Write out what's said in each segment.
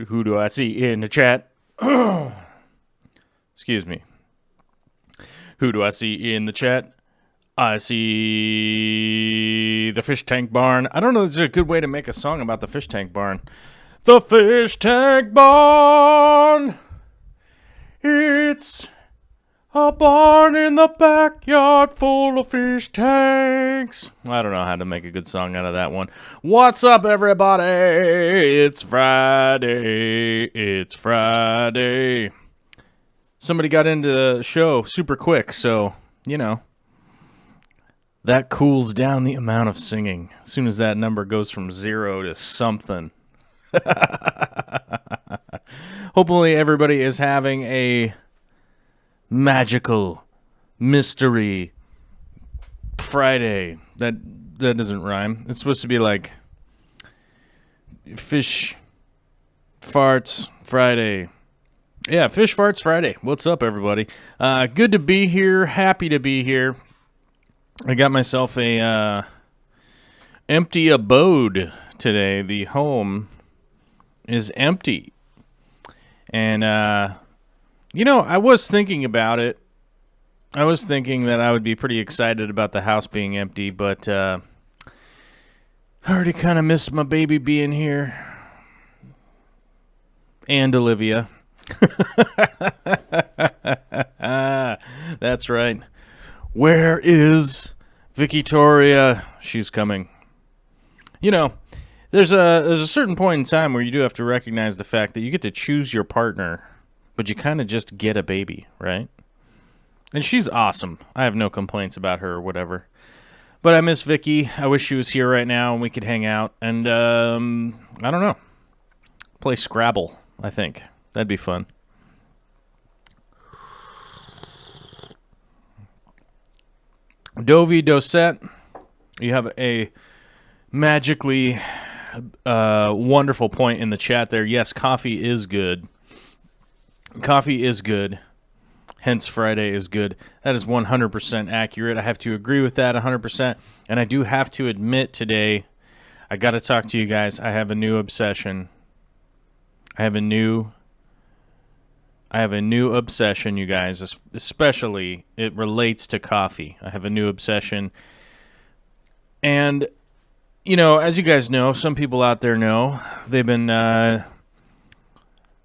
Who do I see in the chat? Excuse me. Who do I see in the chat? I see the fish tank barn. I don't know if there's a good way to make a song about the fish tank barn. The fish tank barn. It's a barn in the backyard full of fish tanks. I don't know how to make a good song out of that one. What's up, everybody? It's Friday. It's Friday. Somebody got into the show super quick, so, you know, that cools down the amount of singing as soon as that number goes from 0 to something. Hopefully everybody is having a magical mystery Friday. That doesn't rhyme. It's supposed to be like fish farts Friday. Yeah, fish farts Friday. What's up, everybody? Good to be here. Happy to be here. I got myself a empty abode today. The home is empty. And, you know, I was thinking about it. I was thinking that I would be pretty excited about the house being empty, but I already kind of missed my baby being here. And Olivia. That's right. Where is Victoria? She's coming. You know, there's a certain point in time where you do have to recognize the fact that you get to choose your partner, but you kind of just get a baby, right? And she's awesome. I have no complaints about her or whatever. But I miss Vicky. I wish she was here right now and we could hang out and I don't know. Play Scrabble, I think. That'd be fun. Dovi Dosette, you have a magically wonderful point in the chat there. Yes, coffee is good. Coffee is good. Hence, Friday is good. That is 100% accurate. I have to agree with that 100%. And I do have to admit today, I got to talk to you guys. I have a new obsession. I have a new obsession, you guys, especially it relates to coffee. I have a new obsession. And, you know, as you guys know, some people out there know, they've been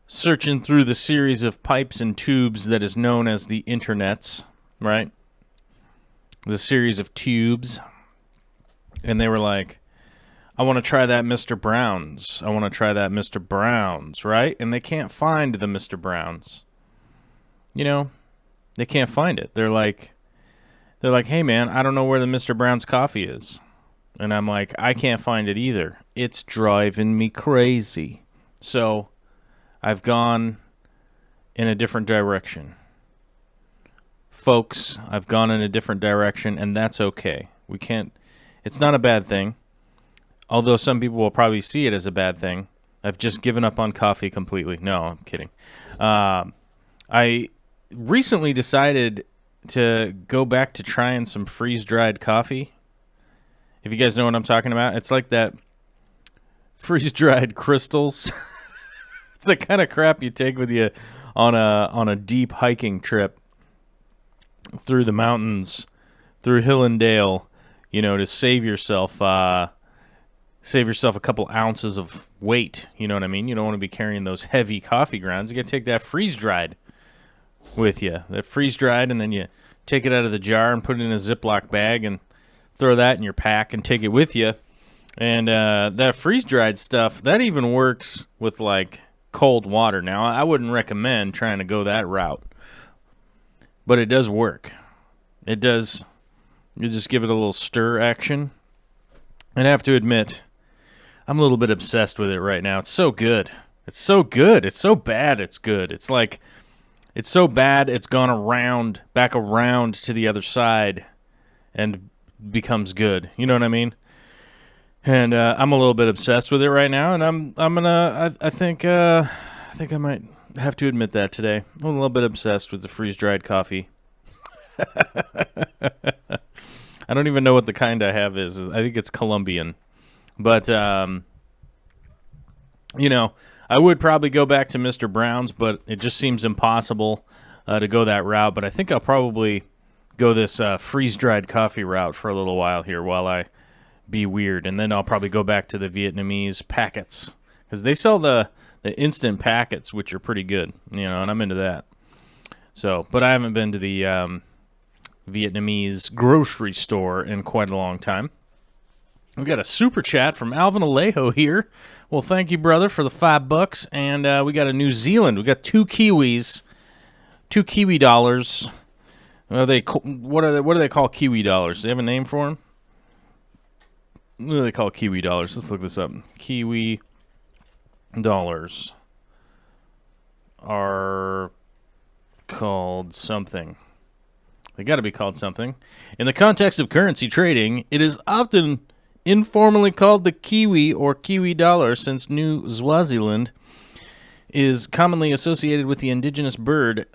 searching through the series of pipes and tubes that is known as the internets, right? The series of tubes. And they were like, I want to try that Mr. Brown's. I want to try that Mr. Brown's, right? And they can't find the Mr. Brown's. You know, they can't find it. They're like, hey, man, I don't know where the Mr. Brown's coffee is. And I'm like, I can't find it either. It's driving me crazy. So I've gone in a different direction. Folks, I've gone in a different direction, and that's okay. It's not a bad thing. Although some people will probably see it as a bad thing. I've just given up on coffee completely. No, I'm kidding. I recently decided to go back to trying some freeze-dried coffee. If you guys know what I'm talking about, it's like that freeze-dried crystals. It's the kind of crap you take with you on a deep hiking trip through the mountains, through Hill and Dale, you know, to save yourself a couple ounces of weight. You know what I mean? You don't want to be carrying those heavy coffee grounds. You got to take that freeze-dried with you. That freeze-dried, and then you take it out of the jar and put it in a Ziploc bag and throw that in your pack and take it with you. And that freeze-dried stuff, that even works with, like, cold water. Now, I wouldn't recommend trying to go that route. But it does work. It does. You just give it a little stir action. And I have to admit, I'm a little bit obsessed with it right now. It's so good. It's so good. It's so bad it's good. It's like, it's so bad it's gone back around to the other side and becomes good. You know what I mean? And I'm a little bit obsessed with it right now, and I think I think I might have to admit that today. I'm a little bit obsessed with the freeze-dried coffee. I don't even know what the kind I have is. I think it's Colombian. But, you know, I would probably go back to Mr. Brown's, but it just seems impossible to go that route. But I think I'll probably go this freeze-dried coffee route for a little while here while I be weird. And then I'll probably go back to the Vietnamese packets. Because they sell the instant packets, which are pretty good, you know, and I'm into that. So, but I haven't been to the Vietnamese grocery store in quite a long time. We got a super chat from Alvin Alejo here. Well, thank you, brother, for the $5. And we got a New Zealand. We got 2 Kiwis, 2 Kiwi dollars. What do they call Kiwi dollars? Do they have a name for them? What do they call Kiwi dollars? Let's look this up. Kiwi dollars are called something. They got to be called something. In the context of currency trading, it is often informally called the Kiwi or Kiwi dollar, since New Swaziland is commonly associated with the indigenous bird,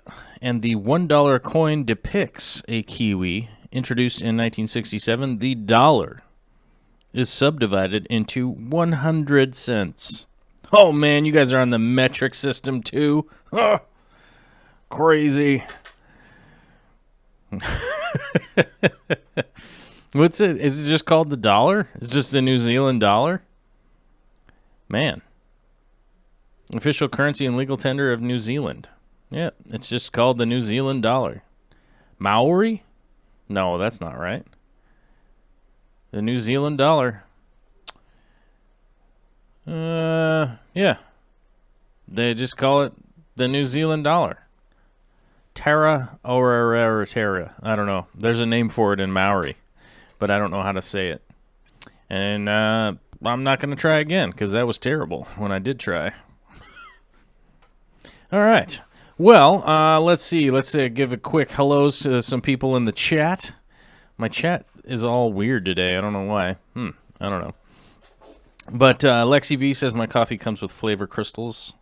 and the $1 coin depicts a kiwi. Introduced in 1967, the dollar is subdivided into 100 cents. Oh, man, you guys are on the metric system, too. Oh, crazy. What's it? Is it just called the dollar? It's just the New Zealand dollar? Man. Official currency and legal tender of New Zealand. Yeah, it's just called the New Zealand dollar. Maori? No, that's not right. The New Zealand dollar. Yeah. They just call it the New Zealand dollar. Terra or Terra. I don't know. There's a name for it in Maori, but I don't know how to say it. And I'm not going to try again because that was terrible when I did try. All right. Well, let's see. Let's give a quick hellos to some people in the chat. My chat is all weird today. I don't know why. I don't know. But Lexi V says my coffee comes with flavor crystals.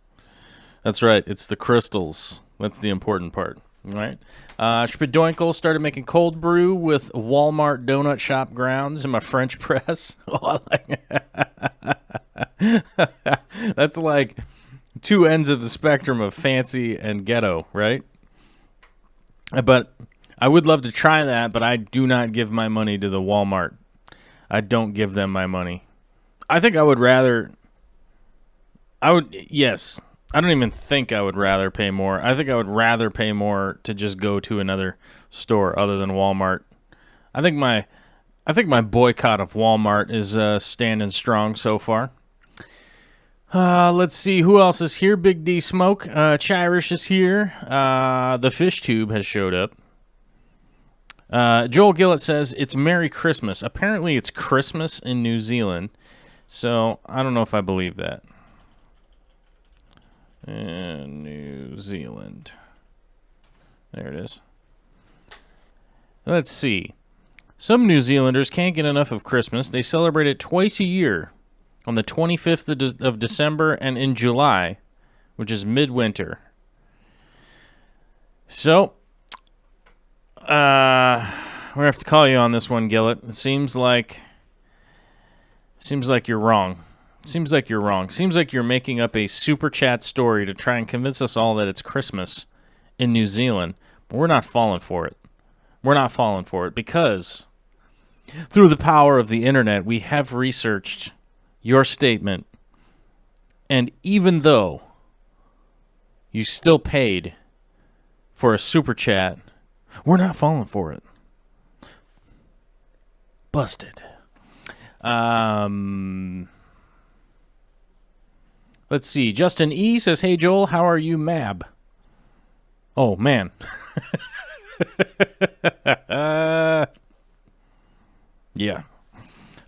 That's right. It's the crystals. That's the important part. All right. Spadoinkle started making cold brew with Walmart donut shop grounds in my French press. That's like two ends of the spectrum of fancy and ghetto, right? But I would love to try that, but I do not give my money to the Walmart. I don't give them my money. I think I would rather... Yes. I don't even think I would rather pay more. I think I would rather pay more to just go to another store other than Walmart. I think my boycott of Walmart is standing strong so far. Let's see who else is here. Big D Smoke, Chirish is here. The Fish Tube has showed up. Joel Gillett says it's Merry Christmas. Apparently, it's Christmas in New Zealand, so I don't know if I believe that. New Zealand. There it is. Let's see. Some New Zealanders can't get enough of Christmas. They celebrate it twice a year, on the 25th of December and in July, which is midwinter. So, we have to call you on this one, Gillett. It seems like you're wrong. Seems like you're making up a super chat story to try and convince us all that it's Christmas in New Zealand. But we're not falling for it. We're not falling for it because through the power of the internet, we have researched your statement. And even though you still paid for a super chat, we're not falling for it. Busted. Let's see. Justin E. says, hey, Joel, how are you, Mab? Oh, man. Yeah.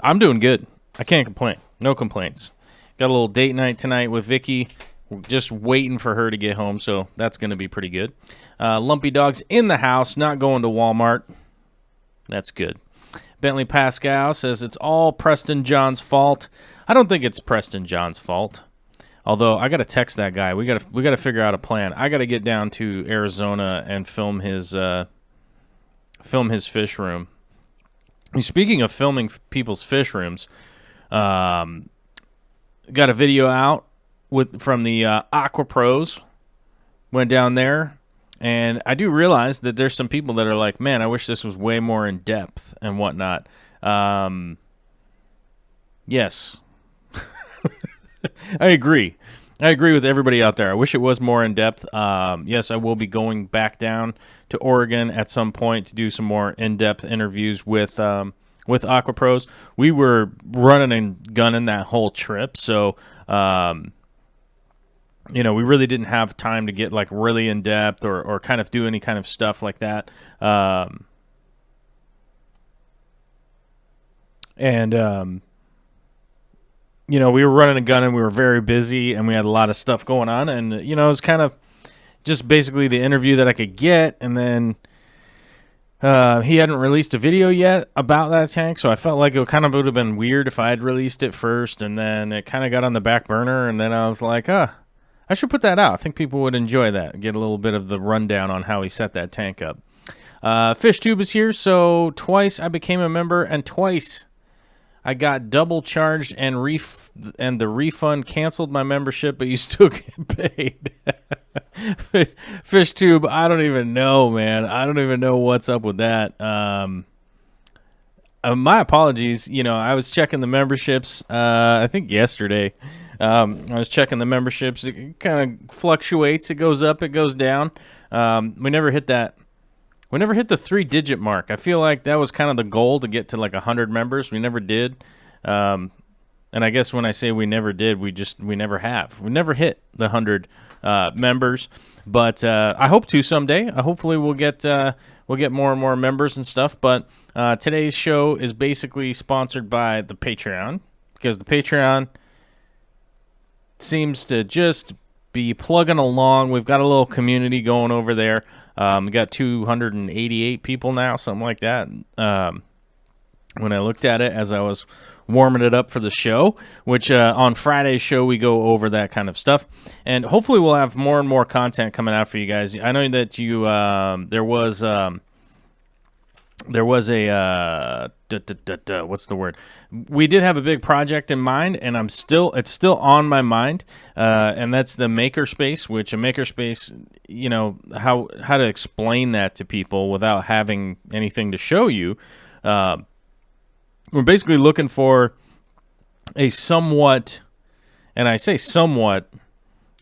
I'm doing good. I can't complain. No complaints. Got a little date night tonight with Vicky. We're just waiting for her to get home, so that's going to be pretty good. Lumpy Dog's in the house, not going to Walmart. That's good. Bentley Pascal says it's all Preston John's fault. I don't think it's Preston John's fault. Although I got to text that guy. We got to figure out a plan. I got to get down to Arizona and film his fish room. And speaking of filming people's fish rooms, got a video out from the Aqua Pros. Went down there, and I do realize that there's some people that are like, man, I wish this was way more in depth and whatnot. Yes. I agree. I agree with everybody out there. I wish it was more in depth. Yes, I will be going back down to Oregon at some point to do some more in-depth interviews with Aqua Pros. We were running and gunning that whole trip, so we really didn't have time to get like really in depth or kind of do any kind of stuff like that. We were running and gunning. We were very busy, and we had a lot of stuff going on. And, it was kind of just basically the interview that I could get. And then he hadn't released a video yet about that tank, so I felt like it kind of would have been weird if I had released it first, and then it kind of got on the back burner. And then I was like, I should put that out. I think people would enjoy that, get a little bit of the rundown on how he set that tank up. FishTube is here, so twice I became a member, and twice I got double charged and the refund canceled my membership, but you still get paid. FishTube, I don't even know, man. I don't even know what's up with that. My apologies. I was checking the memberships, I think yesterday. I was checking the memberships. It kind of fluctuates. It goes up, it goes down. We never hit that. We never hit the 3-digit mark. I feel like that was kind of the goal, to get to like 100 members. We never did. And I guess when I say we never did, we never have. We never hit the 100 members. But I hope to someday. Hopefully we'll get more and more members and stuff. But today's show is basically sponsored by the Patreon, because the Patreon seems to just be plugging along. We've got a little community going over there. We got 288 people now, something like that. When I looked at it as I was warming it up for the show, which on Friday's show we go over that kind of stuff, and hopefully we'll have more and more content coming out for you guys. I know that there was a what's the word? We did have a big project in mind, and it's still on my mind, and that's the makerspace. Which a makerspace, how to explain that to people without having anything to show you. We're basically looking for a somewhat, and I say somewhat,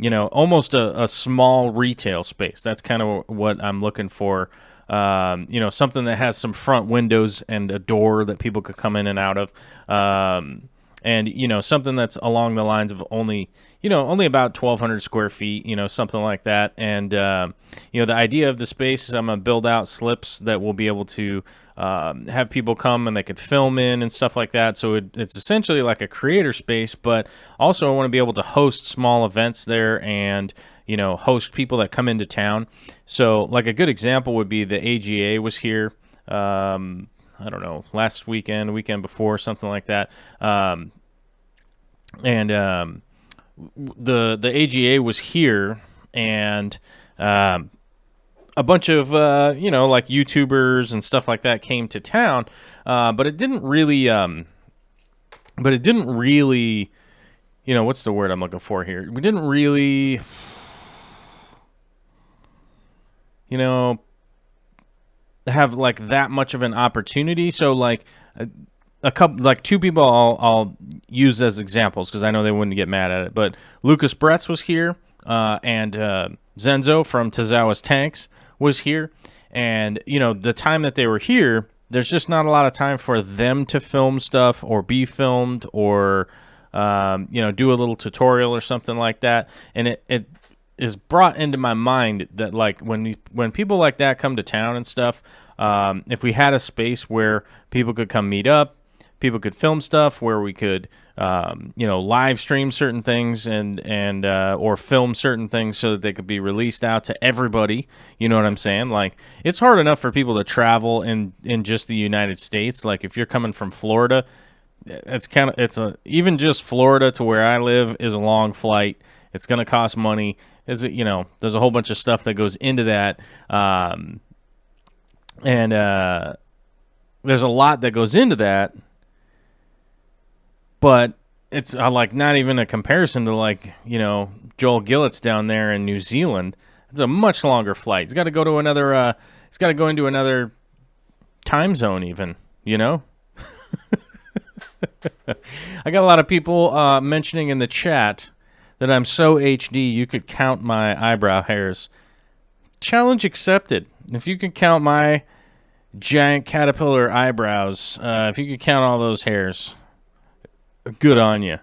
almost a small retail space. That's kind of what I'm looking for. Something that has some front windows and a door that people could come in and out of. And something that's along the lines of only about 1,200 square feet, something like that. And, the idea of the space is I'm going to build out slips that will be able to have people come and they could film in and stuff like that. So it's essentially like a creator space, but also I want to be able to host small events there and, host people that come into town. So like a good example would be the AGA was here, I don't know, last weekend, weekend before, something like that. The AGA was here, and a bunch of, like YouTubers and stuff like that came to town, but it didn't really, what's the word I'm looking for here? We didn't really, have like that much of an opportunity. So like a couple, like two people I'll use as examples because I know they wouldn't get mad at it. But Lucas Bretz was here, and Zenzo from Tazawa's Tanks was here. And, the time that they were here, there's just not a lot of time for them to film stuff or be filmed or, do a little tutorial or something like that. And it is brought into my mind that like when people like that come to town and stuff, if we had a space where people could come meet up, people could film stuff, where we could live stream certain things and or film certain things so that they could be released out to everybody. You know what I'm saying? Like, it's hard enough for people to travel in just the United States. Like, if you're coming from Florida, even just Florida to where I live is a long flight. It's going to cost money. There's a whole bunch of stuff that goes into that. And there's a lot that goes into that. But it's like not even a comparison to Joel Gillett's down there in New Zealand. It's a much longer flight. He's got to go to another. He's got to go into another time zone, even. I got a lot of people mentioning in the chat that I'm so HD you could count my eyebrow hairs. Challenge accepted. If you could count my giant caterpillar eyebrows, if you could count all those hairs, good on you.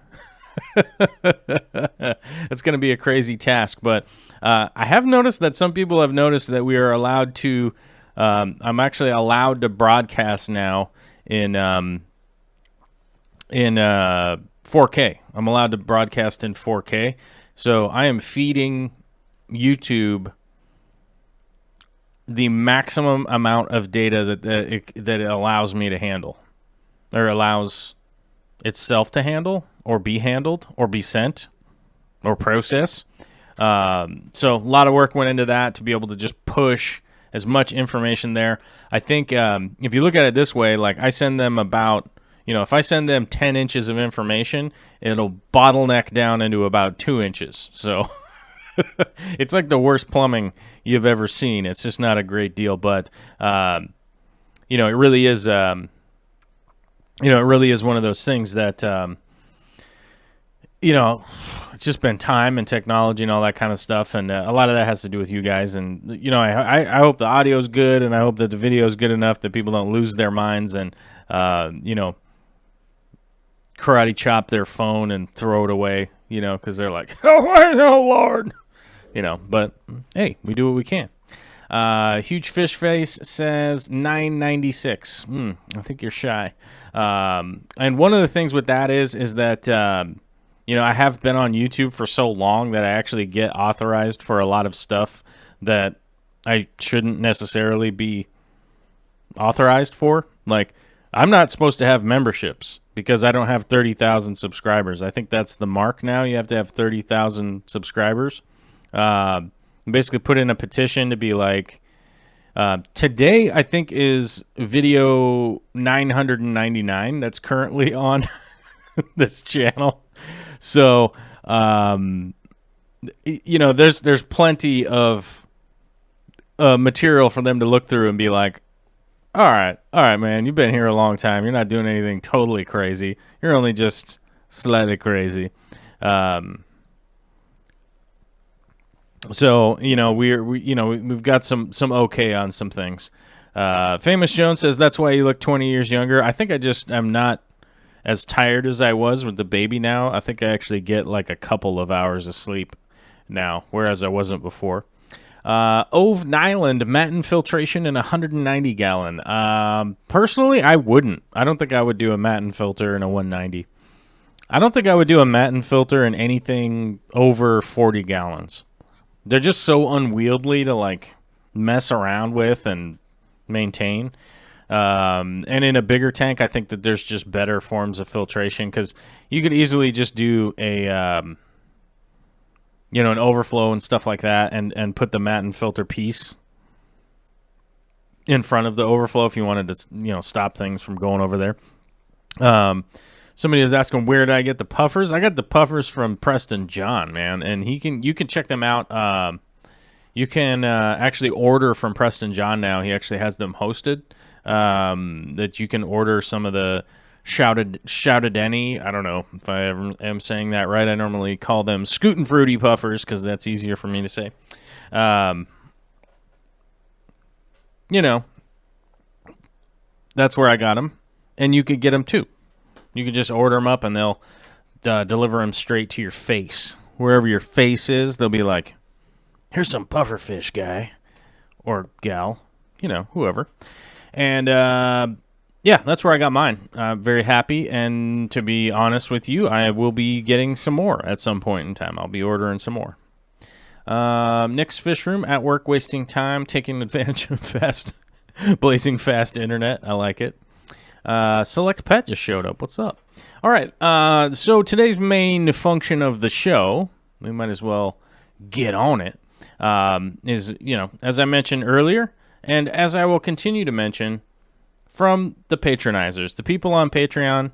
It's going to be a crazy task, but I have noticed that some people have noticed that we are allowed to. I'm actually allowed to broadcast now in 4K. I'm allowed to broadcast in 4K, so I am feeding YouTube the maximum amount of data that it allows me to handle, or allows itself to handle, or be handled, or be sent, or process. So a lot of work went into that to be able to just push as much information there. I think if you look at it this way, like I send them about, if I send them 10 inches of information, it'll bottleneck down into about 2 inches. So it's like the worst plumbing you've ever seen. It's just not a great deal, but it really is. It really is one of those things that it's just been time and technology and all that kind of stuff, and a lot of that has to do with you guys. And I hope the audio is good, and I hope that the video is good enough that people don't lose their minds and karate chop their phone and throw it away, because they're like, oh Lord, But hey, we do what we can. Huge Fish Face says 996. I think you're shy. And one of the things with that is that I have been on YouTube for so long that I actually get authorized for a lot of stuff that I shouldn't necessarily be authorized for. Like, I'm not supposed to have memberships because I don't have 30,000 subscribers. I think that's the mark now. You have to have 30,000 subscribers. Basically put in a petition to be like, today I think is video 999 that's currently on this channel. So, there's plenty of material for them to look through and be like, all right, man, you've been here a long time. You're not doing anything totally crazy. You're only just slightly crazy. So, we've got some okay on some things. Famous Jones says that's why you look 20 years younger. I think I'm not as tired as I was with the baby now. I think I actually get like a couple of hours of sleep now, whereas I wasn't before. Ove Nyland, matin filtration in 190 gallon. Personally, I wouldn't. I don't think I would do a matin filter in a 190. I don't think I would do a matin filter in anything over 40 gallons. They're just so unwieldy to like mess around with and maintain. And in a bigger tank, I think that there's just better forms of filtration because you could easily just do a, an overflow and stuff like that and put the matin filter piece in front of the overflow if you wanted to, stop things from going over there. Somebody was asking, where did I get the puffers? I got the puffers from Preston John, man, and you can check them out. You can actually order from Preston John now. He actually has them hosted. That you can order some of the shouted any. I don't know if I ever am saying that right. I normally call them Scootin' Fruity puffers because that's easier for me to say. That's where I got them, and you could get them too. You could just order them up, and they'll deliver them straight to your face. Wherever your face is, they'll be like, here's some puffer fish, guy. Or gal. Whoever. And, that's where I got mine. I'm very happy, and to be honest with you, I will be getting some more at some point in time. I'll be ordering some more. Nick's Fish Room, at work, wasting time, taking advantage of blazing fast internet. I like it. Select Pet just showed up. What's up? All right. So today's main function of the show we might as well get on it. Is, as I mentioned earlier, and as I will continue to mention, from the patronizers, the people on Patreon,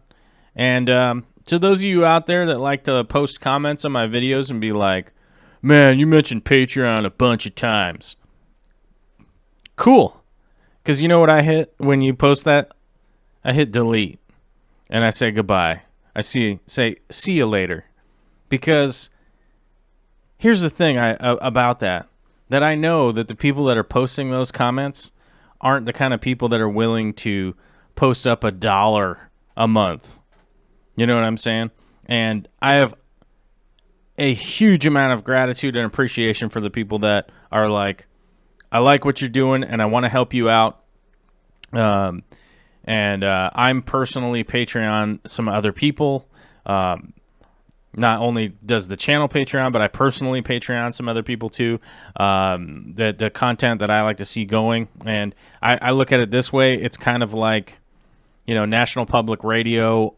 and to those of you out there that like to post comments on my videos and be like, man, you mentioned Patreon a bunch of times. Cool. Because you know what I hit when you post that? I hit delete. And I say goodbye. I say see you later. Because here's the thing about that I know that the people that are posting those comments aren't the kind of people that are willing to post up $1 a month. You know what I'm saying? And I have a huge amount of gratitude and appreciation for the people that are like, I like what you're doing and I want to help you out. I'm personally Patreon some other people. Not only does the channel Patreon, but I personally Patreon some other people too. The content that I like to see going. And I look at it this way. It's kind of like, National Public Radio.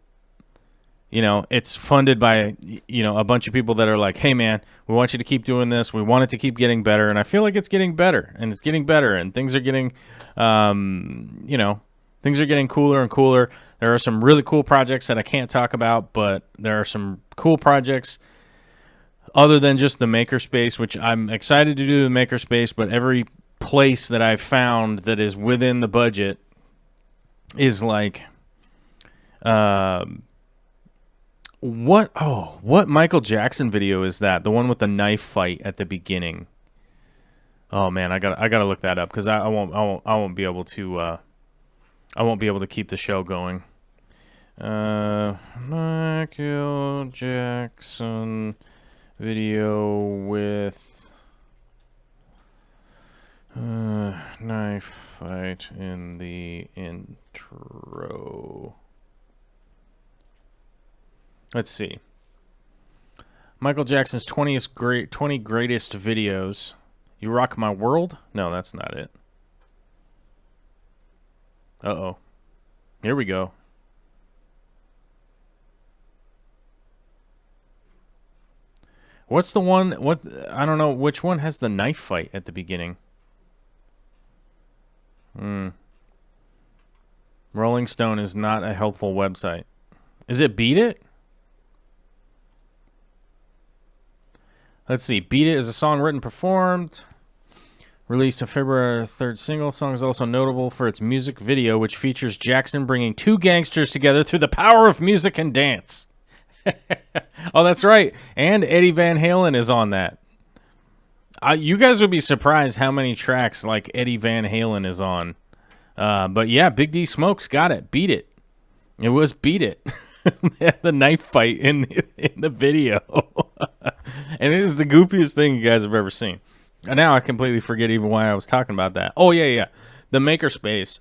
It's funded by, a bunch of people that are like, hey, man, we want you to keep doing this. We want it to keep getting better. And I feel like it's getting better. And it's getting better. And things are getting, things are getting cooler and cooler. There are some really cool projects that I can't talk about, but there are some cool projects other than just the makerspace, which I'm excited to do the makerspace, but every place that I've found that is within the budget is like, what Michael Jackson video is that? The one with the knife fight at the beginning. Oh man, I gotta look that up because I won't be able to keep the show going. Michael Jackson video with knife fight in the intro. Let's see. Michael Jackson's 20 greatest videos. You Rock My World? No, that's not it. Uh-oh. Here we go. What's the one? I don't know which one has the knife fight at the beginning. Rolling Stone is not a helpful website. Is it Beat It? Let's see. Beat It is a song written, performed, released on February 3rd single. The song is also notable for its music video, which features Jackson bringing two gangsters together through the power of music and dance. Oh, that's right. And Eddie Van Halen is on that. You guys would be surprised how many tracks like Eddie Van Halen is on. But yeah, Big D Smokes got it. Beat It. It was Beat It. The knife fight in the video. And it is the goofiest thing you guys have ever seen. And now I completely forget even why I was talking about that. Oh, yeah. The makerspace.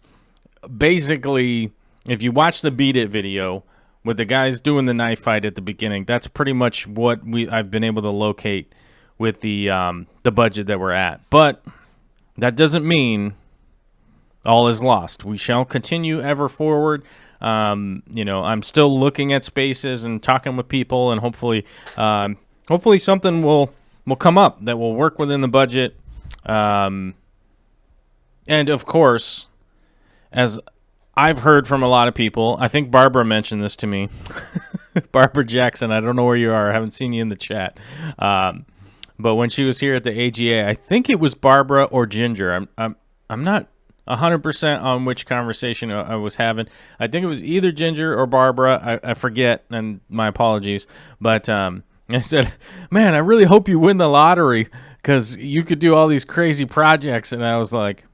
Basically, if you watch the Beat It video with the guys doing the knife fight at the beginning, that's pretty much what I've been able to locate with the budget that we're at. But that doesn't mean all is lost. We shall continue ever forward. I'm still looking at spaces and talking with people, and hopefully something will come up that will work within the budget. And of course, as I've heard from a lot of people, I think Barbara mentioned this to me. Barbara Jackson, I don't know where you are. I haven't seen you in the chat. But when she was here at the AGA, I think it was Barbara or Ginger. I'm not 100% on which conversation I was having. I think it was either Ginger or Barbara. I forget, and my apologies. But I said, man, I really hope you win the lottery because you could do all these crazy projects. And I was like,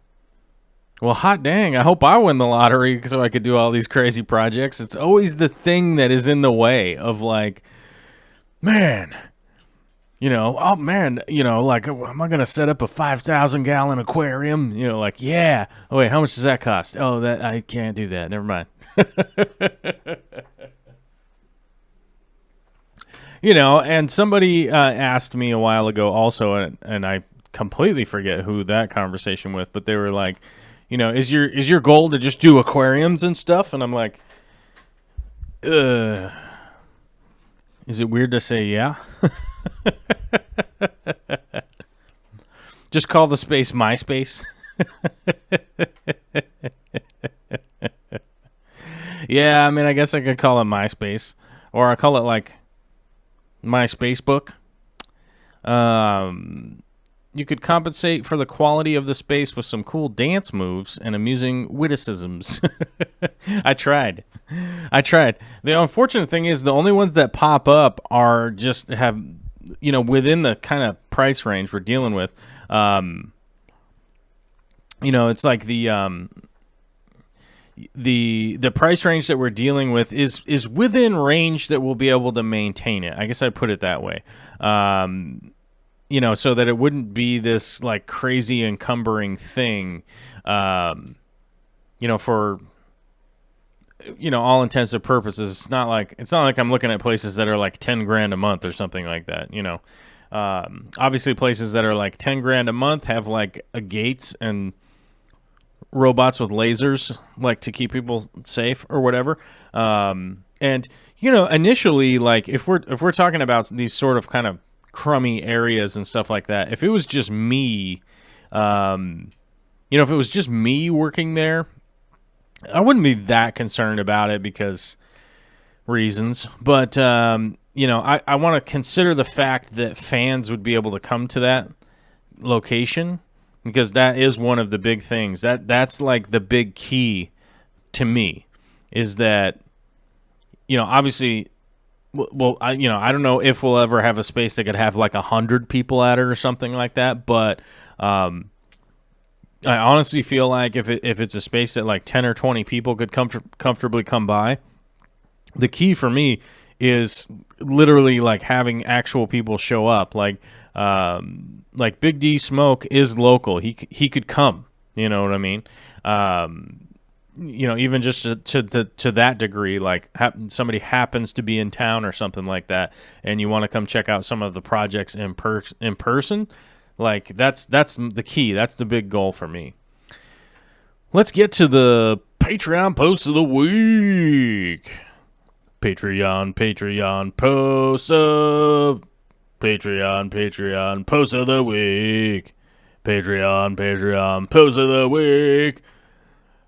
well, hot dang, I hope I win the lottery so I could do all these crazy projects. It's always the thing that is in the way of like, man, like, am I going to set up a 5,000-gallon aquarium? Like, yeah. Oh, wait, how much does that cost? Oh, that I can't do that. Never mind. And somebody asked me a while ago also, and I completely forget who that conversation with, but they were like, is your goal to just do aquariums and stuff? And I'm like, is it weird to say yeah? Just call the space MySpace. Yeah, I mean, I guess I could call it MySpace. Or I call it, like, My Spacebook. You could compensate for the quality of the space with some cool dance moves and amusing witticisms. I tried. The unfortunate thing is the only ones that pop up are just have, within the kind of price range we're dealing with. It's like the price range that we're dealing with is within range that we'll be able to maintain it. I guess I'd put it that way. So that it wouldn't be this like crazy encumbering thing, for, all intents and purposes. It's not like I'm looking at places that are like 10 grand a month or something like that. Obviously places that are like 10 grand a month have like a gates and robots with lasers, like to keep people safe or whatever. Initially, like if we're talking about these sort of kind of crummy areas and stuff like that, if it was just me, if it was just me working there, I wouldn't be that concerned about it because reasons. But I want to consider the fact that fans would be able to come to that location, because that is one of the big things. That's like the big key to me, is that, obviously, well, I don't know if we'll ever have a space that could have like 100 people at it or something like that. But I honestly feel like if it's a space that like 10 or 20 people could comfortably come by, the key for me is literally like having actual people show up. Like Big D Smoke is local. He could come. You know what I mean? Even just to that degree, like somebody happens to be in town or something like that, and you want to come check out some of the projects in person, like that's the key. That's the big goal for me. Let's get to the Patreon post of the week. Patreon post of Patreon post of the week. Patreon post of the week.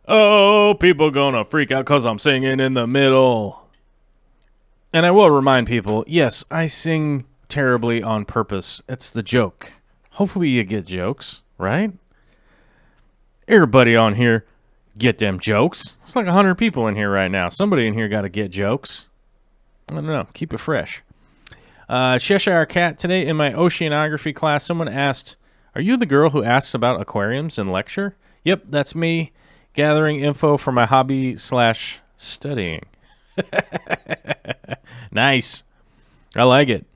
Oh, people gonna freak out because I'm singing in the middle. And I will remind people, yes, I sing terribly on purpose. It's the joke. Hopefully you get jokes, right? Everybody on here get them jokes. It's like 100 people in here right now. Somebody in here got to get jokes. I don't know. Keep it fresh. Cheshire Cat, today in my oceanography class, someone asked, "Are you the girl who asks about aquariums in lecture?" Yep, that's me. Gathering info for my hobby/studying. Nice. I like it.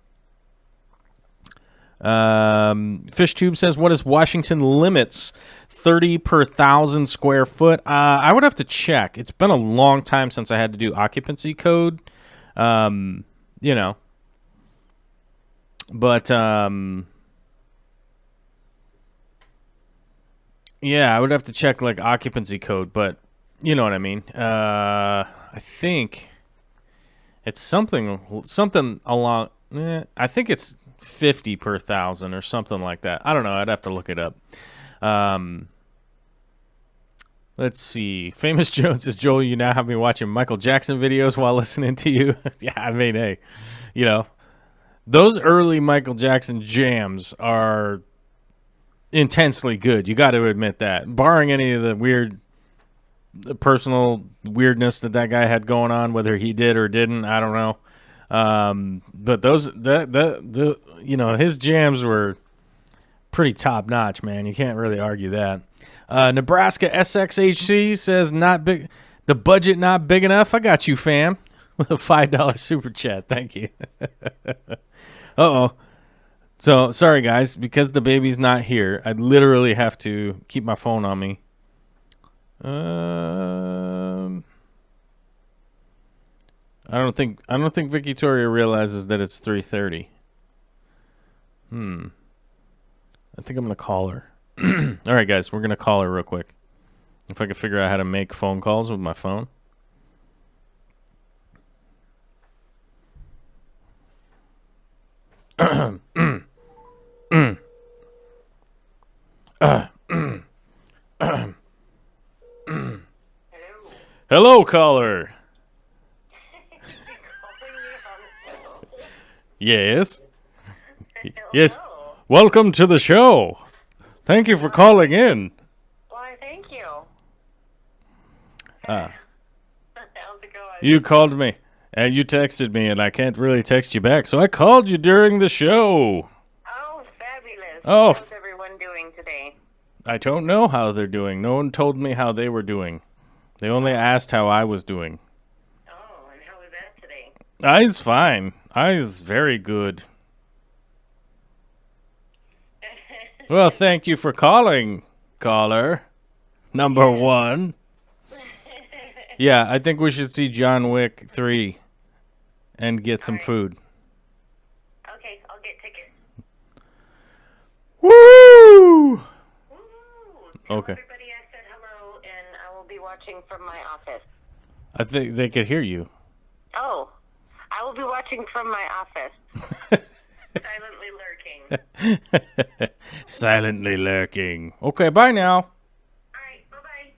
FishTube says, what is Washington limits? 30 per 1,000 square foot? I would have to check. It's been a long time since I had to do occupancy code. But, yeah, I would have to check like occupancy code, but you know what I mean. I think it's something along. I think it's 50 per 1,000 or something like that. I don't know. I'd have to look it up. Let's see. Famous Jones says, Joel, you now have me watching Michael Jackson videos while listening to you. Yeah, I mean, hey, those early Michael Jackson jams are intensely good. You got to admit that. Barring any of the weird personal weirdness that guy had going on, whether he did or didn't, I don't know. But his jams were pretty top notch, man. You can't really argue that. Nebraska SXHC says, not big. The budget not big enough. I got you, fam. With a $5 super chat. Thank you. Uh-oh. So, sorry, guys. Because the baby's not here, I literally have to keep my phone on me. I don't think Victoria realizes that it's 3:30. I think I'm going to call her. All right, guys. We're going to call her real quick. If I can figure out how to make phone calls with my phone. Hello, caller. Yes. Yes. Welcome to the show. Thank you for calling in. Why, thank you. Uh, How's it going? you called me and you texted me, and I can't really text you back, so I called you during the show. Oh, fabulous. Oh, How's everyone doing today? I don't know how they're doing. No one told me how they were doing. They only asked how I was doing. Oh, and how was that today? I's fine. I's very good. Well, thank you for calling, caller. Number one. Yeah, I think we should see John Wick 3 and get some food. Okay, I'll get tickets. Woo! Woo! Tell Okay. everybody I said hello, and I will be watching from my office. I think they could hear you. Oh, I will be watching from my office. Silently lurking. Silently lurking. Okay, bye now. All right, bye-bye.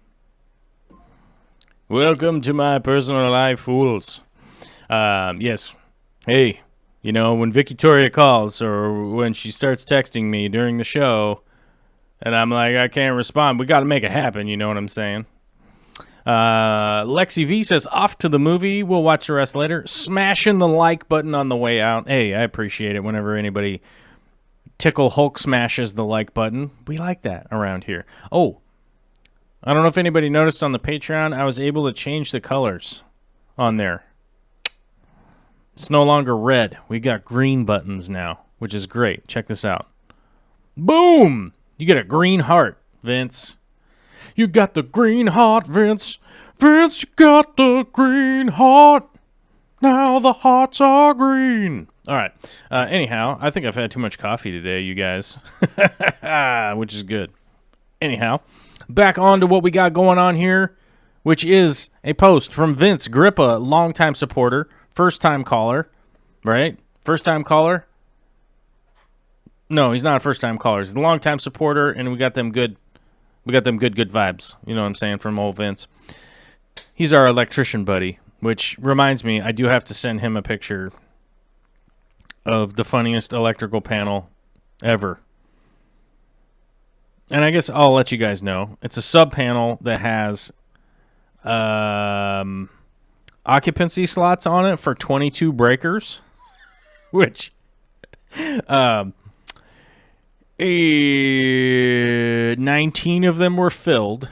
Welcome to my personal life, fools. Yes. Hey, you know, when Victoria calls or when she starts texting me during the show and I'm like, I can't respond, we got to make it happen, you know what I'm saying? Lexi V says, off to the movie. We'll watch the rest later. Smashing the like button on the way out. Hey, I appreciate it whenever anybody Tickle Hulk smashes the like button. We like that around here. Oh, I don't know if anybody noticed on the Patreon, I was able to change the colors on there. It's no longer red. We got green buttons now, which is great. Check this out. Boom! You get a green heart, Vince. You got the green heart, Vince. Vince, you got the green heart. Now the hearts are green. All right. Anyhow, I think I've had too much coffee today, you guys. Which is good. Anyhow, back on to what we got going on here, which is a post from Vince Grippa, longtime supporter, first-time caller, right? First-time caller? No, he's not a first-time caller. He's a longtime supporter, and we got them good vibes. You know what I'm saying, from old Vince. He's our electrician buddy, which reminds me, I do have to send him a picture of the funniest electrical panel ever. And I guess I'll let you guys know. It's a sub panel that has occupancy slots on it for 22 breakers, which 19 of them were filled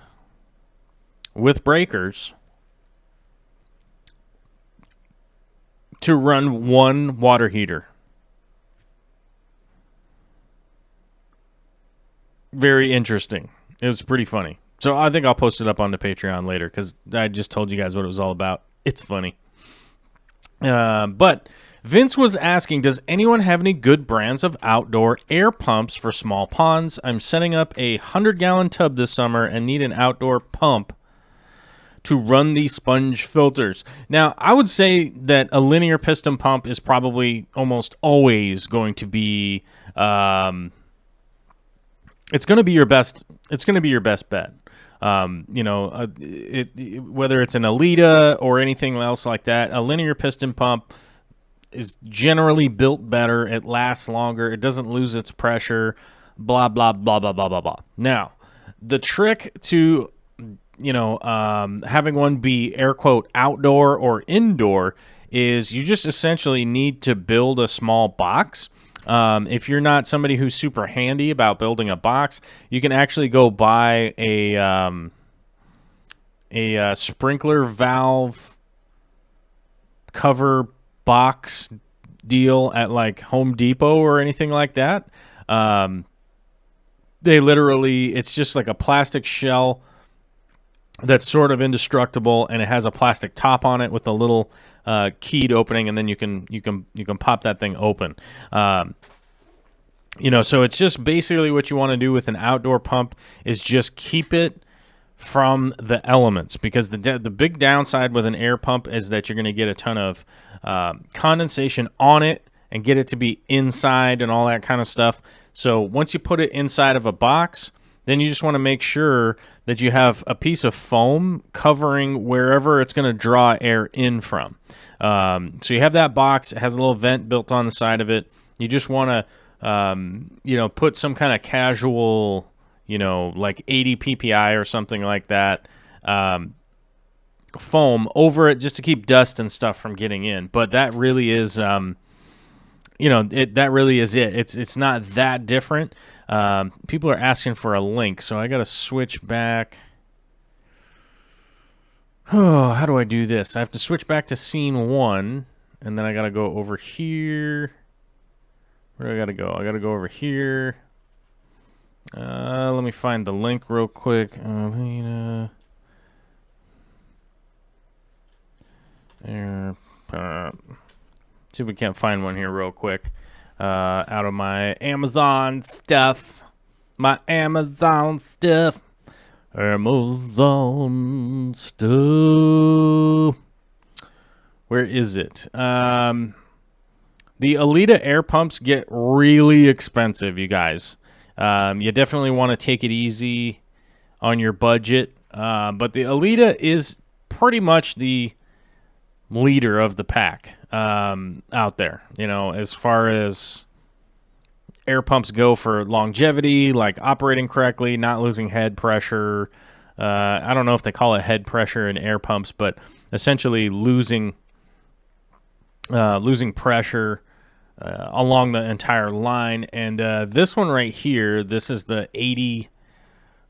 with breakers to run one water heater. Very interesting. It was pretty funny. So I think I'll post it up on the Patreon later because I just told you guys what it was all about. It's funny. But Vince was asking, does anyone have any good brands of outdoor air pumps for small ponds? I'm setting up a 100-gallon tub this summer and need an outdoor pump to run these sponge filters. Now, I would say that a linear piston pump is probably almost always going to be it's going to be your best. It's going to be your best bet. You know, whether it's an Alita or anything else like that, a linear piston pump is generally built better. It lasts longer. It doesn't lose its pressure. Blah blah blah blah blah blah blah. Now, the trick to having one be air quote outdoor or indoor is you just essentially need to build a small box. If you're not somebody who's super handy about building a box, you can actually go buy a sprinkler valve cover box deal at like Home Depot or anything like that. It's just like a plastic shell that's sort of indestructible, and it has a plastic top on it with a little keyed opening, and then you can pop that thing open. So it's just basically what you want to do with an outdoor pump is just keep it from the elements, because the big downside with an air pump is that you're going to get a ton of condensation on it and get it to be inside and all that kind of stuff. So once you put it inside of a box, then you just want to make sure that you have a piece of foam covering wherever it's going to draw air in from. So you have that box. It has a little vent built on the side of it. You just want to, put some kind of casual, like 80 PPI or something like that, foam over it just to keep dust and stuff from getting in. But that really is, that really is it. It's not that different. People are asking for a link, so I got to switch back. Oh, how do I do this? I have to switch back to scene 1, and then I got to go over here. Where do I got to go? I got to go over here. Let me find the link real quick. See if we can't find one here real quick. Out of my Amazon stuff. Amazon stuff. Where is it? The Alita air pumps get really expensive, you guys. You definitely want to take it easy on your budget. But the Alita is pretty much the leader of the pack out there, as far as air pumps go for longevity, like operating correctly, not losing head pressure. I don't know if they call it head pressure in air pumps, but essentially losing pressure along the entire line. And this one right here, this is the 80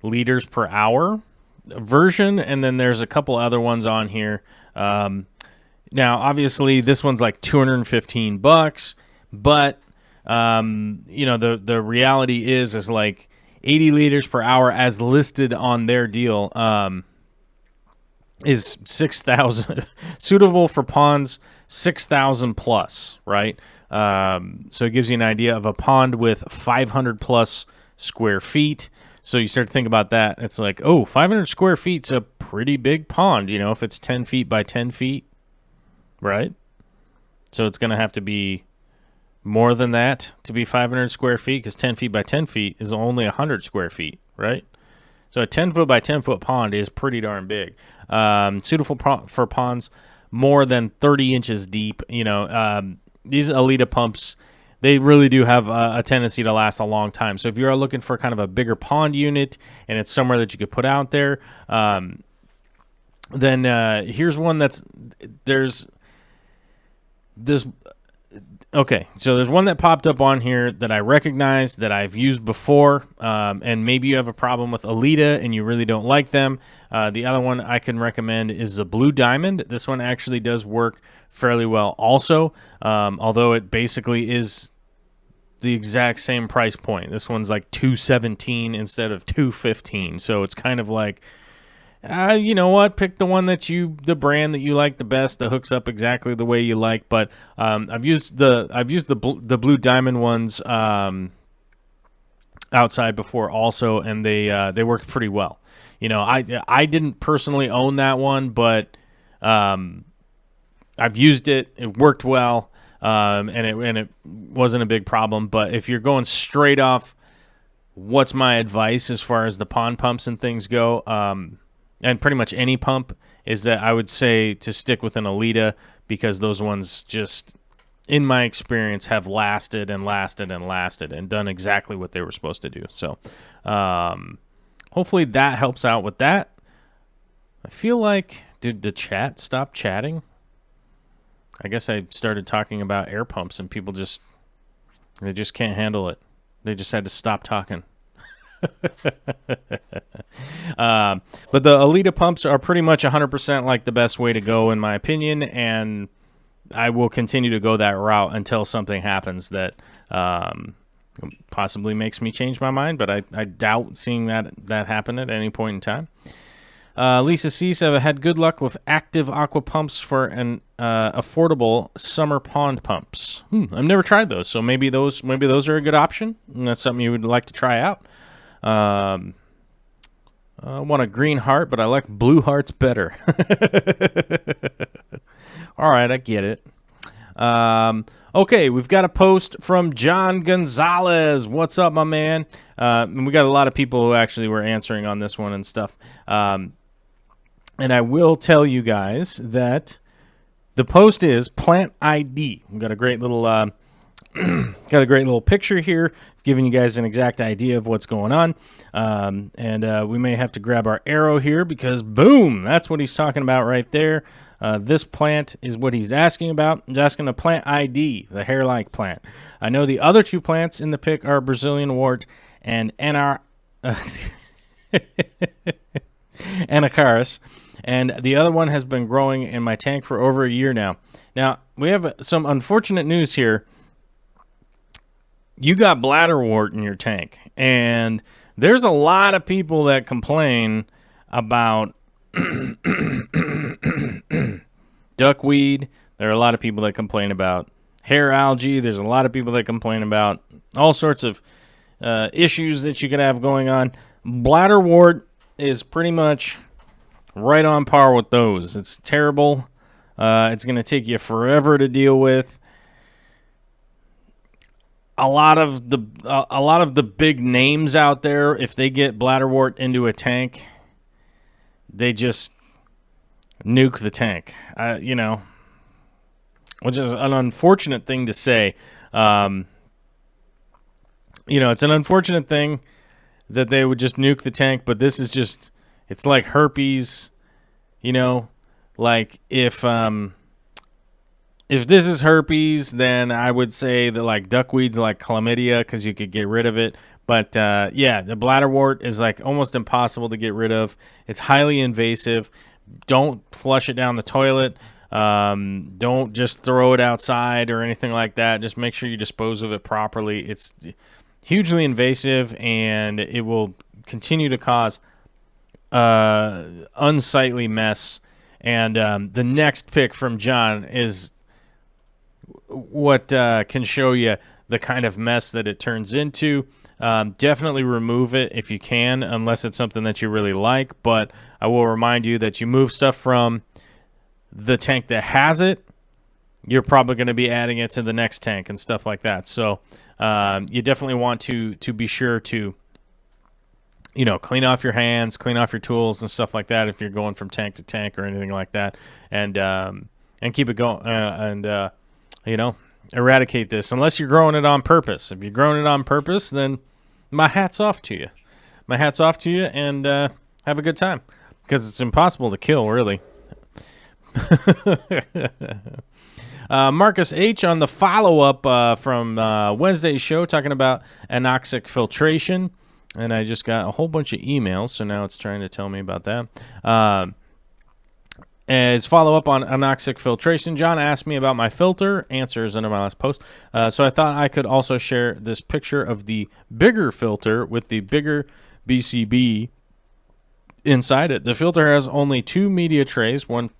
liters per hour version, and then there's a couple other ones on here. Now, obviously, this one's like $215, but the reality is like 80 liters per hour as listed on their deal is 6,000 suitable for ponds 6,000 plus, right? So it gives you an idea of a pond with 500 plus square feet. So you start to think about that. It's like, 500 square feet's a pretty big pond, if it's 10 feet by 10 feet, right? So it's going to have to be more than that to be 500 square feet, because 10 feet by 10 feet is only 100 square feet, right? So a 10 foot by 10 foot pond is pretty darn big. Suitable for ponds more than 30 inches deep. These Alita pumps, they really do have a tendency to last a long time. So if you're looking for kind of a bigger pond unit and it's somewhere that you could put out there, then here's one there's one that popped up on here that I recognize, that I've used before, and maybe you have a problem with Alita and you really don't like them. The other one I can recommend is the Blue Diamond. This one actually does work fairly well also, although it basically is the exact same price point. This one's like $217 instead of $215, so it's kind of like, you know what? Pick the one the brand that you like the best, that hooks up exactly the way you like. But I've used the Blue Diamond ones outside before also, and they worked pretty well. I didn't personally own that one, but I've used it. It worked well, and it wasn't a big problem. But if you're going straight off, what's my advice as far as the pond pumps and things go? And pretty much any pump, is that I would say to stick with an Alita, because those ones just, in my experience, have lasted and lasted and lasted and done exactly what they were supposed to do. So hopefully that helps out with that. I feel like, did the chat stop chatting? I guess I started talking about air pumps and people just can't handle it. They just had to stop talking. But the Alita pumps are pretty much 100% like the best way to go, in my opinion, and I will continue to go that route until something happens that possibly makes me change my mind, but I doubt seeing that happen at any point in time. Lisa C. said, I've had good luck with active aqua pumps for an affordable summer pond pumps. I've never tried those, so maybe those are a good option, and that's something you would like to try out. I want a green heart, but I like blue hearts better. All right, I get it. Okay, we've got a post from John Gonzalez. What's up, my man? And we got a lot of people who actually were answering on this one and stuff. And I will tell you guys that the post is plant ID. We've got a great little picture here, giving you guys an exact idea of what's going on. And we may have to grab our arrow here because, boom, that's what he's talking about right there. This plant is what he's asking about. He's asking a plant ID, the hair-like plant. I know the other two plants in the pic are Brazilian wort and Anacaris. And the other one has been growing in my tank for over a year now. Now, we have some unfortunate news here. You got bladderwort in your tank, and there's a lot of people that complain about duckweed. There are a lot of people that complain about hair algae. There's a lot of people that complain about all sorts of issues that you could have going on. Bladderwort is pretty much right on par with those. It's terrible. It's going to take you forever to deal with. A lot of the big names out there, if they get bladderwort into a tank, they just nuke the tank. Which is an unfortunate thing to say. It's an unfortunate thing that they would just nuke the tank, but this is just, it's like herpes, like if this is herpes, then I would say that like duckweed's like chlamydia because you could get rid of it. But the bladderwort is like almost impossible to get rid of. It's highly invasive. Don't flush it down the toilet. Don't just throw it outside or anything like that. Just make sure you dispose of it properly. It's hugely invasive, and it will continue to cause unsightly mess. And the next pick from John is what can show you the kind of mess that it turns into. Definitely remove it if you can, unless it's something that you really like. But I will remind you that you move stuff from the tank that has it, you're probably going to be adding it to the next tank and stuff like that. So you definitely want to be sure to clean off your hands, clean off your tools and stuff like that if you're going from tank to tank or anything like that, and keep it going eradicate this unless you're growing it on purpose. If you're growing it on purpose, then my hat's off to you. My hat's off to you, and have a good time because it's impossible to kill, really. Marcus H. on the follow-up from Wednesday's show talking about anoxic filtration. And I just got a whole bunch of emails, so now it's trying to tell me about that. As follow-up on anoxic filtration, John asked me about my filter. Answers under my last post. So I thought I could also share this picture of the bigger filter with the bigger BCB inside it. The filter has only 2 media trays, one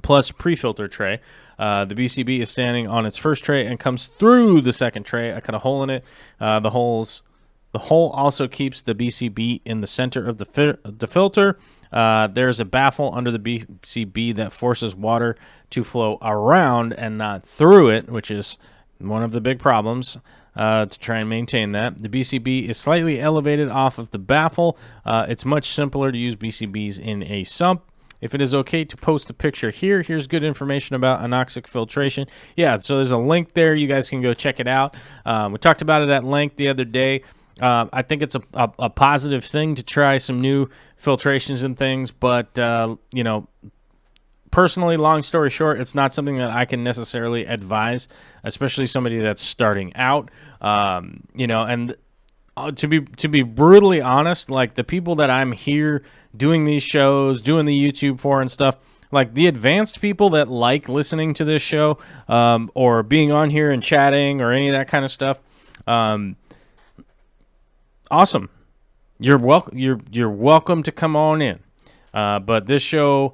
plus pre-filter tray. The BCB is standing on its first tray and comes through the second tray. I cut a hole in it. The hole also keeps the BCB in the center of the filter. There's a baffle under the BCB that forces water to flow around and not through it, which is one of the big problems to try and maintain that. The BCB is slightly elevated off of the baffle. It's much simpler to use BCBs in a sump. If it is okay to post a picture here, here's good information about anoxic filtration. Yeah, so there's a link there. You guys can go check it out. We talked about it at length the other day. I think it's a positive thing to try some new filtrations and things, but, personally, long story short, it's not something that I can necessarily advise, especially somebody that's starting out, and to be brutally honest, like the people that I'm here doing these shows, doing the YouTube for and stuff, like the advanced people that like listening to this show, or being on here and chatting or any of that kind of stuff, awesome. You're welcome to come on in. But this show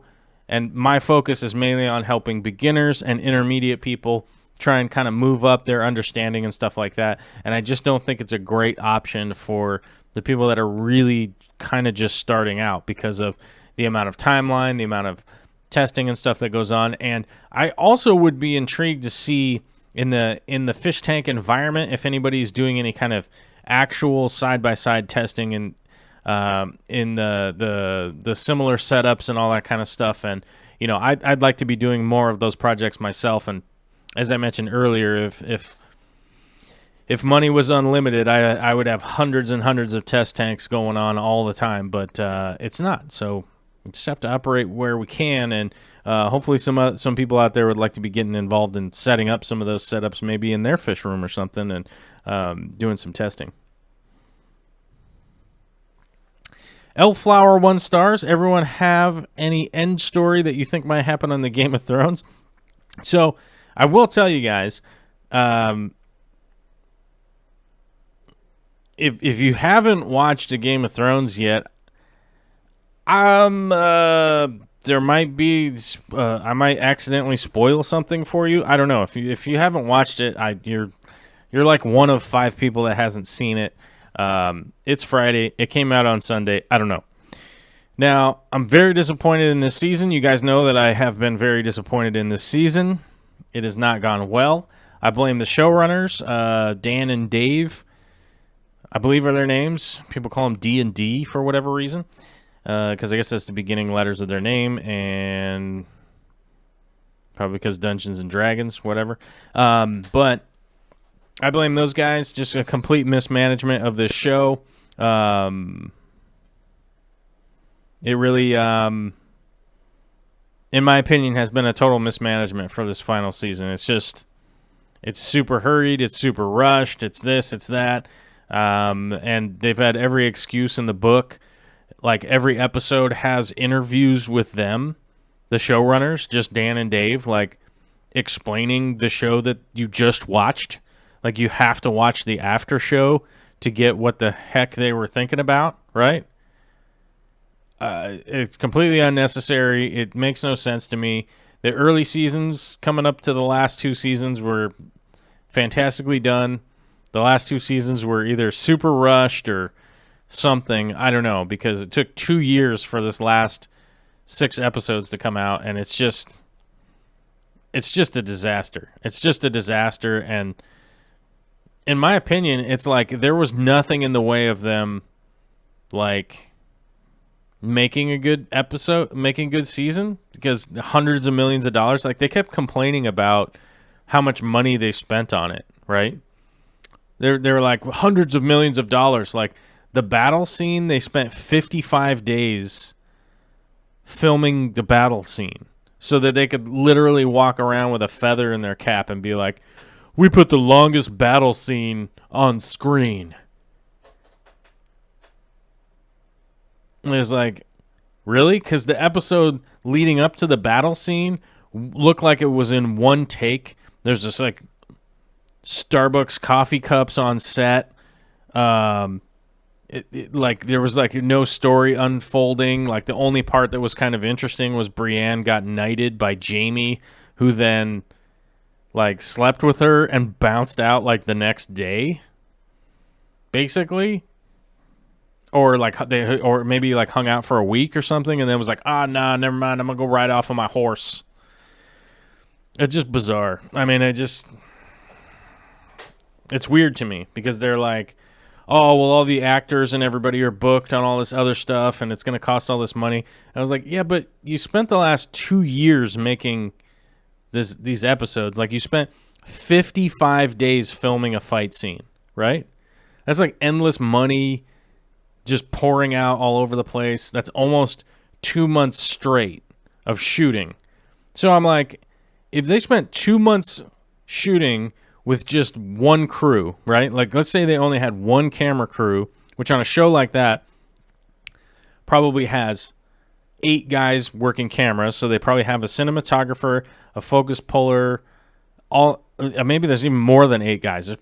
and my focus is mainly on helping beginners and intermediate people try and kind of move up their understanding and stuff like that. And I just don't think it's a great option for the people that are really kind of just starting out because of the amount of timeline, the amount of testing and stuff that goes on. And I also would be intrigued to see in the fish tank environment, if anybody's doing any kind of actual side-by-side testing and in the similar setups and all that kind of stuff. And I'd like to be doing more of those projects myself. And as I mentioned earlier, if money was unlimited, I would have hundreds and hundreds of test tanks going on all the time, but it's not. So we just have to operate where we can, and hopefully some people out there would like to be getting involved in setting up some of those setups, maybe in their fish room or something, and doing some testing. Elfflower 1 stars. Everyone have any end story that you think might happen on the Game of Thrones? So I will tell you guys, if you haven't watched a Game of Thrones yet, there might be I might accidentally spoil something for you. I don't know. If you haven't watched it, you're like one of 5 people that hasn't seen it. It's Friday. It came out on Sunday. I don't know. Now, I'm very disappointed in this season. You guys know that I have been very disappointed in this season. It has not gone well. I blame the showrunners, Dan and Dave, I believe are their names. People call them D and D for whatever reason, because I guess that's the beginning letters of their name, and probably because Dungeons and Dragons, whatever. But I blame those guys. Just a complete mismanagement of this show. It really, in my opinion, has been a total mismanagement for this final season. It's super hurried. It's super rushed. It's this, it's that. And they've had every excuse in the book. Like, every episode has interviews with them, the showrunners, just Dan and Dave, like, explaining the show that you just watched. Like, you have to watch the after show to get what the heck they were thinking about, right? It's completely unnecessary. It makes no sense to me. The early seasons coming up to the last 2 seasons were fantastically done. The last 2 seasons were either super rushed or something. I don't know, because it took 2 years for this last 6 episodes to come out, and it's just a disaster. It's just a disaster, and in my opinion, it's like there was nothing in the way of them, like, making a good episode, making a good season, because hundreds of millions of dollars, like, they kept complaining about how much money they spent on it, right? They were like hundreds of millions of dollars. Like, the battle scene, they spent 55 days filming the battle scene so that they could literally walk around with a feather in their cap and be like, we put the longest battle scene on screen. And it's like, really? Because the episode leading up to the battle scene looked like it was in one take. There's just like Starbucks coffee cups on set. Like, there was like no story unfolding. Like, the only part that was kind of interesting was Brienne got knighted by Jaime, who then like slept with her and bounced out like the next day, basically. Or like or maybe like hung out for a week or something, and then was like, nah, never mind, I'm gonna go ride off on my horse. It's just bizarre. I mean, it's weird to me, because they're like, oh, well, all the actors and everybody are booked on all this other stuff, and it's going to cost all this money. I was like, yeah, but you spent the last 2 years making these episodes. Like, you spent 55 days filming a fight scene, right? That's like endless money just pouring out all over the place. That's almost 2 months straight of shooting. So I'm like, if they spent 2 months shooting with just one crew, right? Like, let's say they only had one camera crew, which on a show like that probably has 8 guys working cameras. So they probably have a cinematographer, a focus puller, maybe there's even more than 8 guys. There's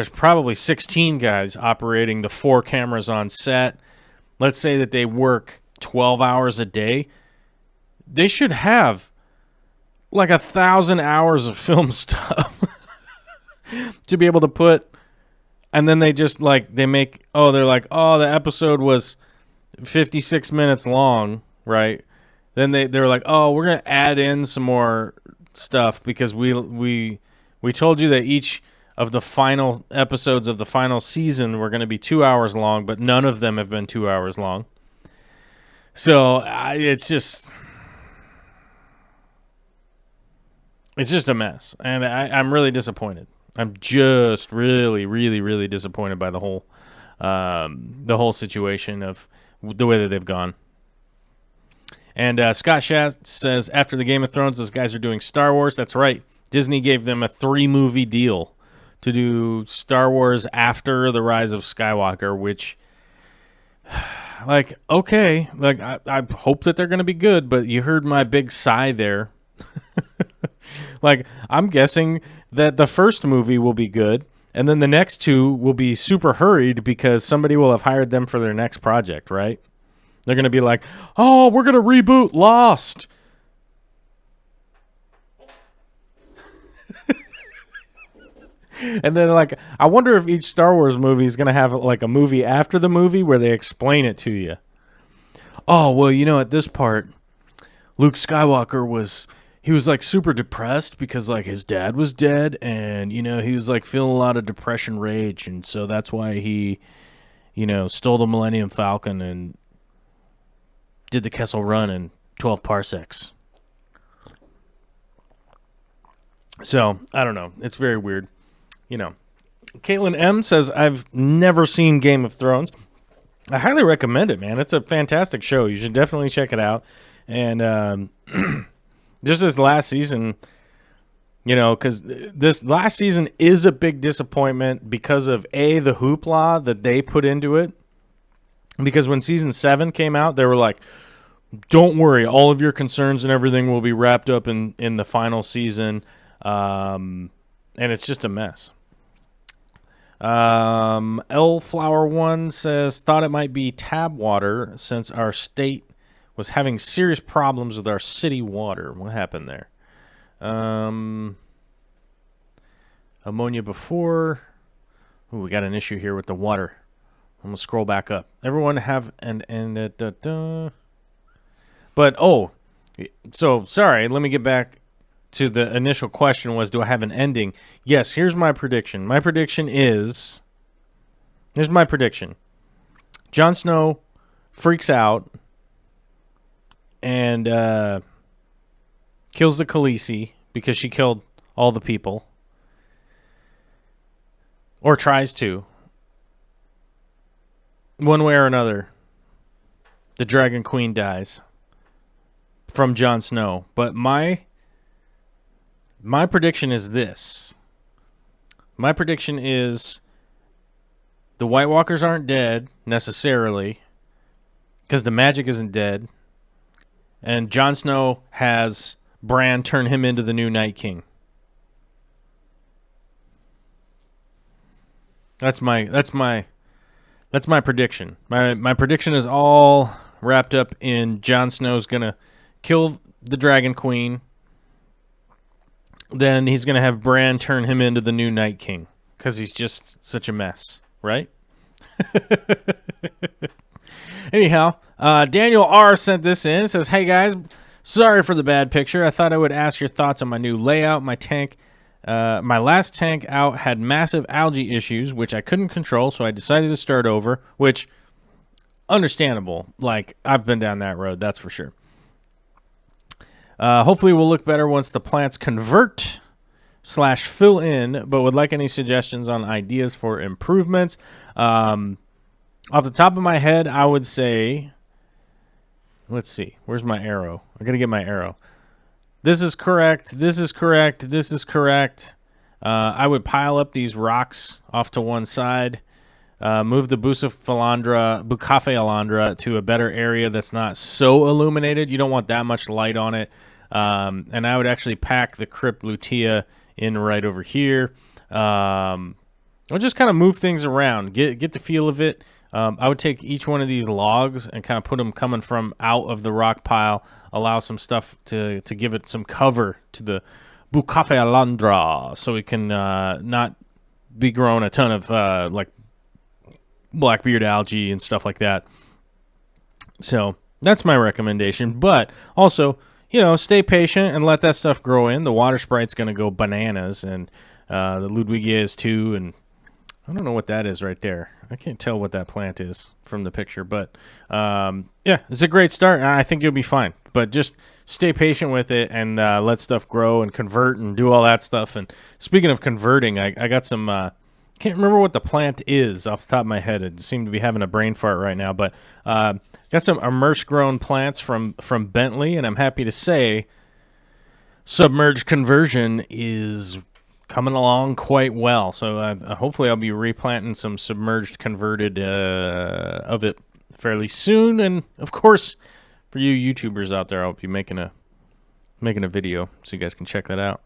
probably 16 guys operating the 4 cameras on set. Let's say that they work 12 hours a day. They should have like 1,000 hours of film stuff to be able to put, and then they just like, they're like, the episode was 56 minutes long, right? Then they're like, oh, we're going to add in some more stuff because we told you that each of the final episodes of the final season were going to be 2 hours long, but none of them have been 2 hours long. So it's just a mess, and I'm really disappointed. I'm just really, really, really disappointed by the whole situation of the way that they've gone. And Scott Schatt says, after the Game of Thrones, those guys are doing Star Wars. That's right. Disney gave them a 3-movie deal to do Star Wars after The Rise of Skywalker, which, like, okay. Like, I hope that they're going to be good, but you heard my big sigh there. Like, I'm guessing that the first movie will be good, and then the next two will be super hurried because somebody will have hired them for their next project, right? They're going to be like, oh, we're going to reboot Lost. And then, like, I wonder if each Star Wars movie is going to have, like, a movie after the movie where they explain it to you. Oh, well, you know, at this part, Luke Skywalker was like super depressed because like his dad was dead, and you know he was like feeling a lot of depression rage, and so that's why he, you know, stole the Millennium Falcon and did the Kessel Run in 12 parsecs. So I don't know, it's very weird, you know. Caitlin M says, I've never seen Game of Thrones. I highly recommend it, man. It's a fantastic show. You should definitely check it out. And just this last season, you know, because this last season is a big disappointment because of, A, the hoopla that they put into it. Because when season 7 came out, they were like, don't worry, all of your concerns and everything will be wrapped up in the final season. And it's just a mess. L Flower 1 says, thought it might be tab water since our state was having serious problems with our city water. What happened there? Ammonia before. Ooh, we got an issue here with the water. I'm going to scroll back up. Everyone have But, oh, so, sorry, let me get back to the initial question was, do I have an ending? Yes, here's my prediction. My prediction is, here's my prediction. Jon Snow freaks out and kills the Khaleesi because she killed all the people. Or tries to. One way or another, the Dragon Queen dies from Jon Snow. But my prediction is this. My prediction is the White Walkers aren't dead necessarily because the magic isn't dead. And Jon Snow has Bran turn him into the new Night King. That's my prediction. My prediction is all wrapped up in Jon Snow's gonna kill the Dragon Queen. Then he's gonna have Bran turn him into the new Night King because he's just such a mess, right? Anyhow, Daniel R. sent this in. Says, hey guys, sorry for the bad picture. I thought I would ask your thoughts on my new layout. My last tank out had massive algae issues, which I couldn't control, so I decided to start over, which, understandable. Like, I've been down that road, that's for sure. Hopefully we'll look better once the plants convert / fill in, but would like any suggestions on ideas for improvements. Off the top of my head, I would say, let's see, where's my arrow? I gotta get my arrow. This is correct, this is correct, this is correct. I would pile up these rocks off to one side, move the Bucephalandra to a better area that's not so illuminated. You don't want that much light on it. And I would actually pack the Crypt Lutea in right over here. I'll just kind of move things around, get the feel of it. I would take each one of these logs and kind of put them coming from out of the rock pile, allow some stuff to give it some cover to the Bucephalandra so it can not be growing a ton of like blackbeard algae and stuff like that. So that's my recommendation. But also, you know, stay patient and let that stuff grow in. The water sprite's going to go bananas, and the Ludwigia is too, and I don't know what that is right there. I can't tell what that plant is from the picture, but yeah, it's a great start, and I think you'll be fine. But just stay patient with it and let stuff grow and convert and do all that stuff. And speaking of converting, I got some, can't remember what the plant is off the top of my head. It seemed to be having a brain fart right now, but got some immerse grown plants from Bentley, and I'm happy to say submerged conversion is coming along quite well. So hopefully I'll be replanting some submerged converted of it fairly soon. And of course, for you YouTubers out there, I'll be making a video so you guys can check that out.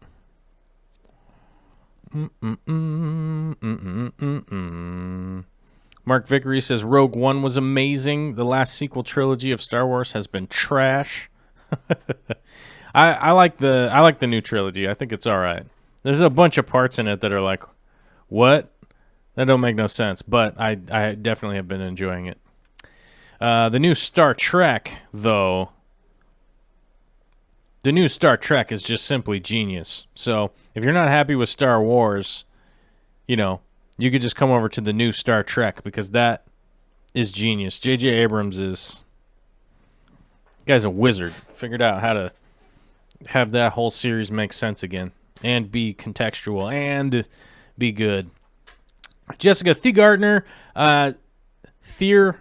Mark Vickery says Rogue One was amazing. The last sequel trilogy of Star Wars has been trash. I like the new trilogy. I think it's all right. There's a bunch of parts in it that are like, what? That don't make no sense. But I definitely have been enjoying it. The new Star Trek, though, the new Star Trek is just simply genius. So if you're not happy with Star Wars, you know, you could just come over to the new Star Trek because that is genius. J.J. Abrams is, guy's a wizard. Figured out how to have that whole series make sense again and be contextual and be good. Jessica Thiergartner, Thiergartner.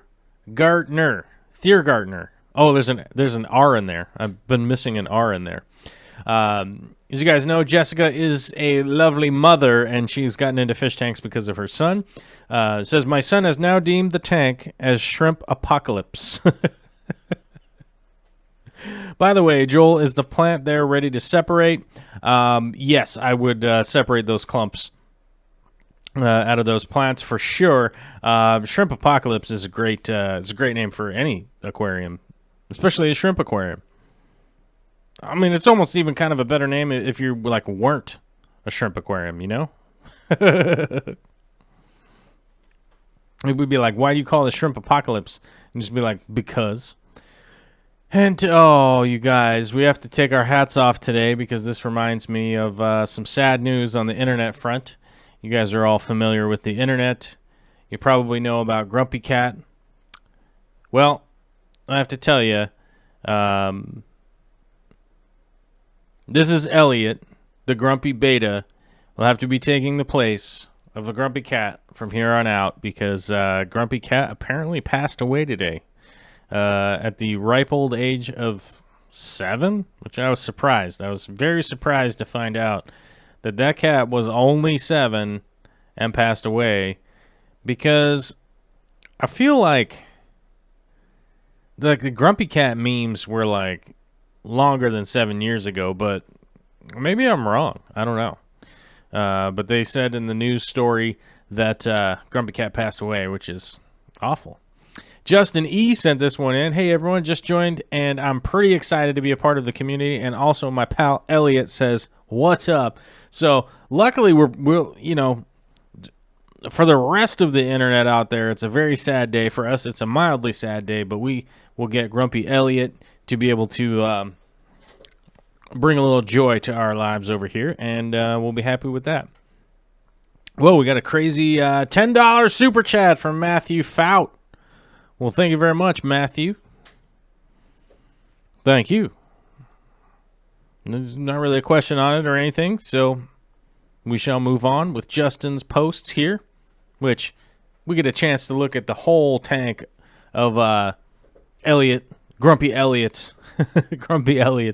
Oh, there's an R in there. I've been missing an R in there. As you guys know, Jessica is a lovely mother, and she's gotten into fish tanks because of her son. Says, my son has now deemed the tank as shrimp apocalypse. By the way, Joel, is the plant there ready to separate? Yes, I would separate those clumps out of those plants for sure. Shrimp apocalypse is a great name for any aquarium, especially a shrimp aquarium. I mean, it's almost even kind of a better name if you like weren't a shrimp aquarium, you know? It would be like, why do you call it shrimp apocalypse? And just be like, because. And, oh, you guys, we have to take our hats off today because this reminds me of some sad news on the internet front. You guys are all familiar with the internet. You probably know about Grumpy Cat. Well, I have to tell you, this is Elliot, the Grumpy Beta, will have to be taking the place of the Grumpy Cat from here on out because Grumpy Cat apparently passed away today at the ripe old age of 7, which I was surprised. I was very surprised to find out that cat was only 7 and passed away because I feel like the Grumpy Cat memes were like longer than 7 years ago, but maybe I'm wrong. I don't know. But they said in the news story that Grumpy Cat passed away, which is awful. Justin E. sent this one in. Hey, everyone, just joined, and I'm pretty excited to be a part of the community. And also, my pal Elliot says, what's up? So, luckily, we'll you know, for the rest of the internet out there, it's a very sad day. For us, it's a mildly sad day, but we will get Grumpy Elliot to be able to bring a little joy to our lives over here, and we'll be happy with that. Whoa, we got a crazy $10 super chat from Matthew Fout. Well, thank you very much, Matthew. Thank you. There's not really a question on it or anything, so we shall move on with Justin's posts here, which we get a chance to look at the whole tank of Grumpy Elliot's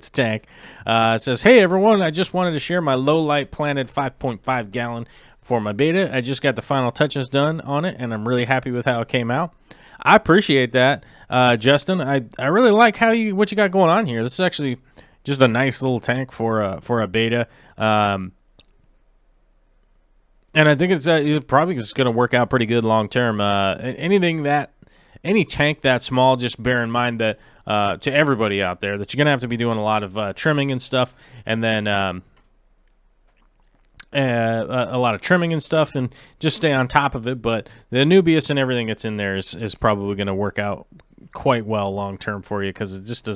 tank. It says, hey, everyone, I just wanted to share my low-light planted 5.5 gallon for my beta. I just got the final touches done on it, and I'm really happy with how it came out. I appreciate that, Justin. I really like what you got going on here. This is actually just a nice little tank for a beta, and I think it's probably just going to work out pretty good long term. Any tank that small, just bear in mind that to everybody out there that you're going to have to be doing a lot of trimming and stuff, and then a lot of trimming and stuff, and just stay on top of it. But the Anubias and everything that's in there is probably going to work out quite well long term for you because it just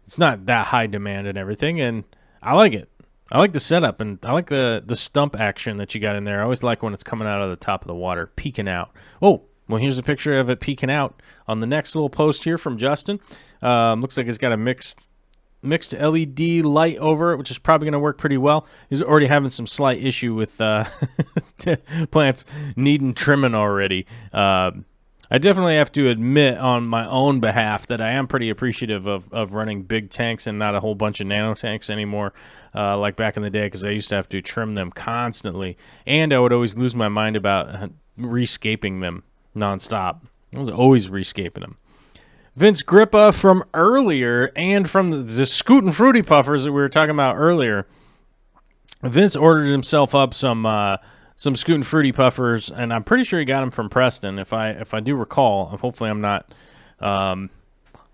it's not that high demand and everything, and I like it. I like the setup, and I like the stump action that you got in there. I always like when it's coming out of the top of the water, peeking out. Oh, well, here's a picture of it peeking out on the next little post here from Justin. Looks like it's got a mixed LED light over it, which is probably going to work pretty well. He's already having some slight issue with plants needing trimming already. I definitely have to admit on my own behalf that I am pretty appreciative of running big tanks and not a whole bunch of nano tanks anymore, like back in the day, because I used to have to trim them constantly, and I would always lose my mind about rescaping them nonstop. I was always rescaping them. Vince Grippa from earlier, and from the Scootin' Fruity Puffers that we were talking about earlier, Vince ordered himself up some Scootin' Fruity Puffers, and I'm pretty sure he got them from Preston, if I do recall. Hopefully I'm not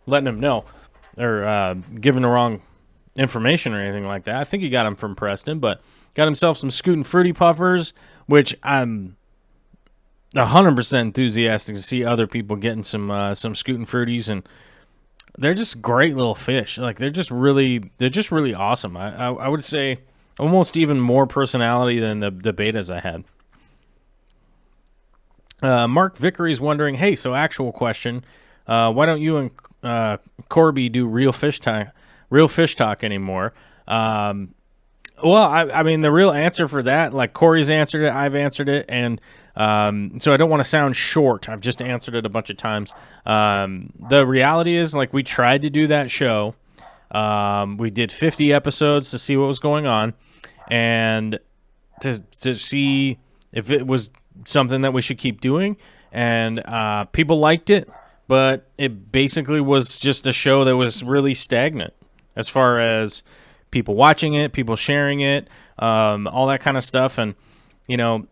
letting him know or giving the wrong information or anything like that. I think he got them from Preston, but got himself some Scootin' Fruity Puffers, which I'm 100% enthusiastic to see other people getting some Scootin' Fruities, and they're just great little fish. Like they're just really awesome. I would say almost even more personality than the betas I had. Mark Vickery's wondering, hey, so actual question, why don't you and Corby do real fish talk anymore? Well, I mean, the real answer for that, like Corey's answered it, I've answered it, and so I don't want to sound short. I've just answered it a bunch of times. The reality is, like, we tried to do that show. We did 50 episodes to see what was going on and to see if it was something that we should keep doing. And people liked it, but it basically was just a show that was really stagnant as far as people watching it, people sharing it, all that kind of stuff. And, you know,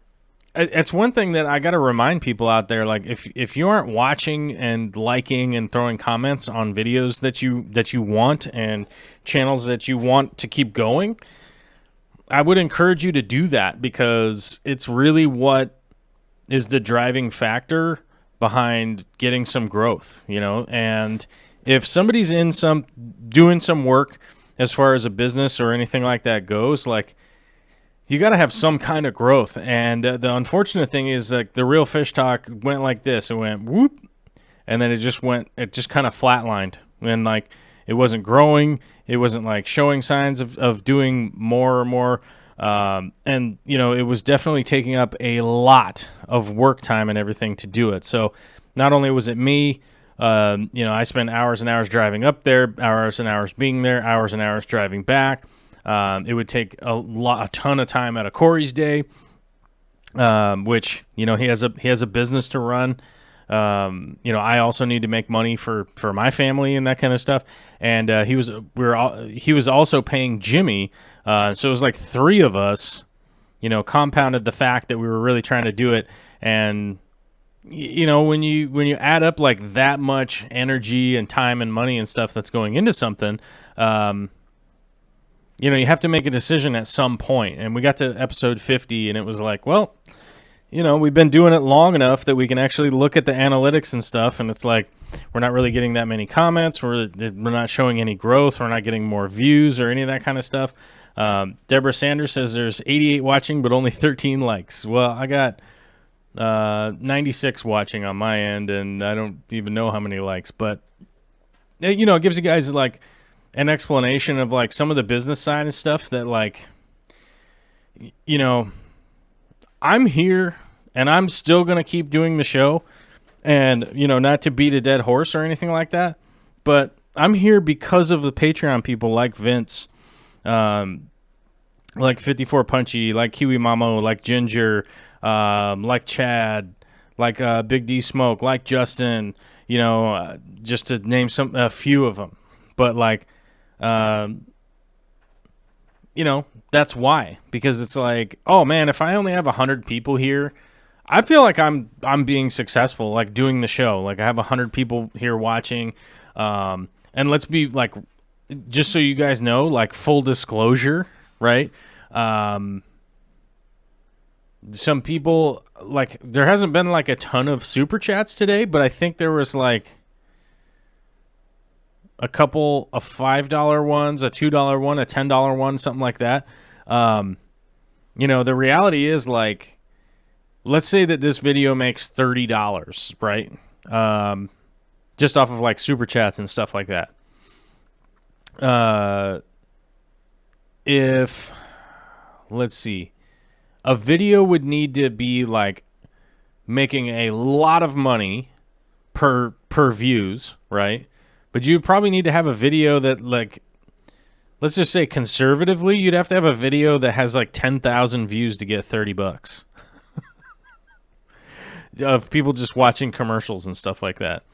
it's one thing that I got to remind people out there, like if you aren't watching and liking and throwing comments on videos that you want and channels that you want to keep going, I would encourage you to do that, because it's really what is the driving factor behind getting some growth, you know. And if somebody's doing some work as far as a business or anything like that goes, like, you got to have some kind of growth. And the unfortunate thing is, like, the Real Fish Talk went like this. It went whoop, and then it just kind of flatlined. And, like, it wasn't growing. It wasn't, like, showing signs of doing more or more. And, you know, it was definitely taking up a lot of work time and everything to do it. So not only was it me, you know, I spent hours and hours driving up there, hours and hours being there, hours and hours driving back. It would take a ton of time out of Corey's day, which, you know, he has a business to run. You know, I also need to make money for my family and that kind of stuff. And he was also paying Jimmy, so it was like three of us, you know, compounded the fact that we were really trying to do it. And you know, when you add up like that much energy and time and money and stuff that's going into something, you know, you have to make a decision at some point. And we got to episode 50, and it was like, well, you know, we've been doing it long enough that we can actually look at the analytics and stuff, and it's like, we're not really getting that many comments, we're not showing any growth, we're not getting more views or any of that kind of stuff. Deborah Sanders says there's 88 watching, but only 13 likes. Well, I got 96 watching on my end, and I don't even know how many likes, but, you know, it gives you guys, like, an explanation of, like, some of the business side and stuff that, like, you know, I'm here and I'm still going to keep doing the show, and, you know, not to beat a dead horse or anything like that, but I'm here because of the Patreon people like Vince, like 54 Punchy, like Kiwi Mamo, like Ginger, like Chad, like Big D Smoke, like Justin, you know, just to name a few of them. But, like, you know, that's why, because it's like, oh man, if I only have 100 people here, I feel like I'm being successful, like, doing the show. Like, I have 100 people here watching, and let's be, like, just so you guys know, like, full disclosure, right? Some people, like, there hasn't been, like, a ton of super chats today, but I think there was, like, a couple of $5 ones, a $2 one, a $10 one, something like that. You know, the reality is, like, let's say that this video makes $30, right? Just off of like super chats and stuff like that. If, let's see, a video would need to be like making a lot of money per views, right? But you probably need to have a video that, like, let's just say conservatively, you'd have to have a video that has like 10,000 views to get $30 of people just watching commercials and stuff like that.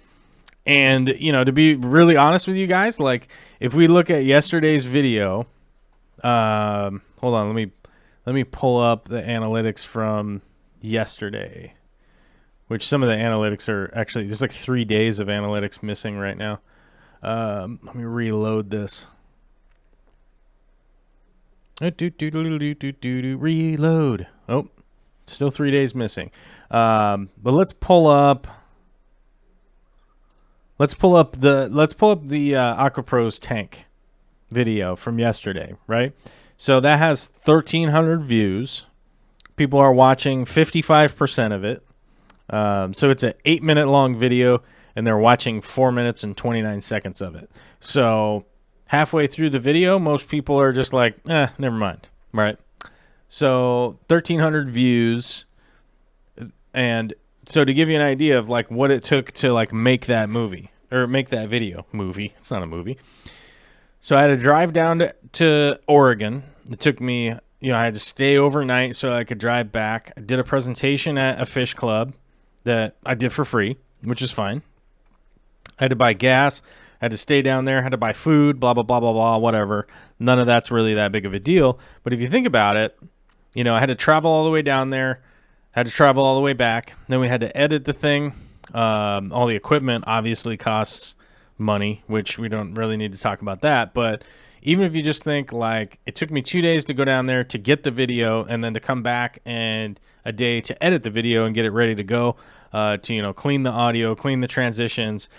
And, you know, to be really honest with you guys, like, if we look at yesterday's video, hold on, let me pull up the analytics from yesterday, which some of the analytics are actually, there's like 3 days of analytics missing right now. Let me reload this. Reload. Oh, still 3 days missing. But let's pull up the AquaPros tank video from yesterday, right? So that has 1,300 views. People are watching 55% of it. So it's an 8-minute long video, and they're watching 4 minutes and 29 seconds of it. So halfway through the video, most people are just like, never mind, right? So 1,300 views. And so to give you an idea of like what it took to like make that movie, or make that video movie, it's not a movie. So I had to drive down to Oregon. It took me, you know, I had to stay overnight so I could drive back. I did a presentation at a fish club that I did for free, which is fine. I had to buy gas, I had to stay down there, had to buy food, blah, blah, blah, blah, blah, whatever. None of that's really that big of a deal. But if you think about it, you know, I had to travel all the way down there, had to travel all the way back. Then we had to edit the thing. All the equipment obviously costs money, which we don't really need to talk about that. But even if you just think like it took me 2 days to go down there to get the video and then to come back and a day to edit the video and get it ready to go, to, you know, clean the audio, clean the transitions,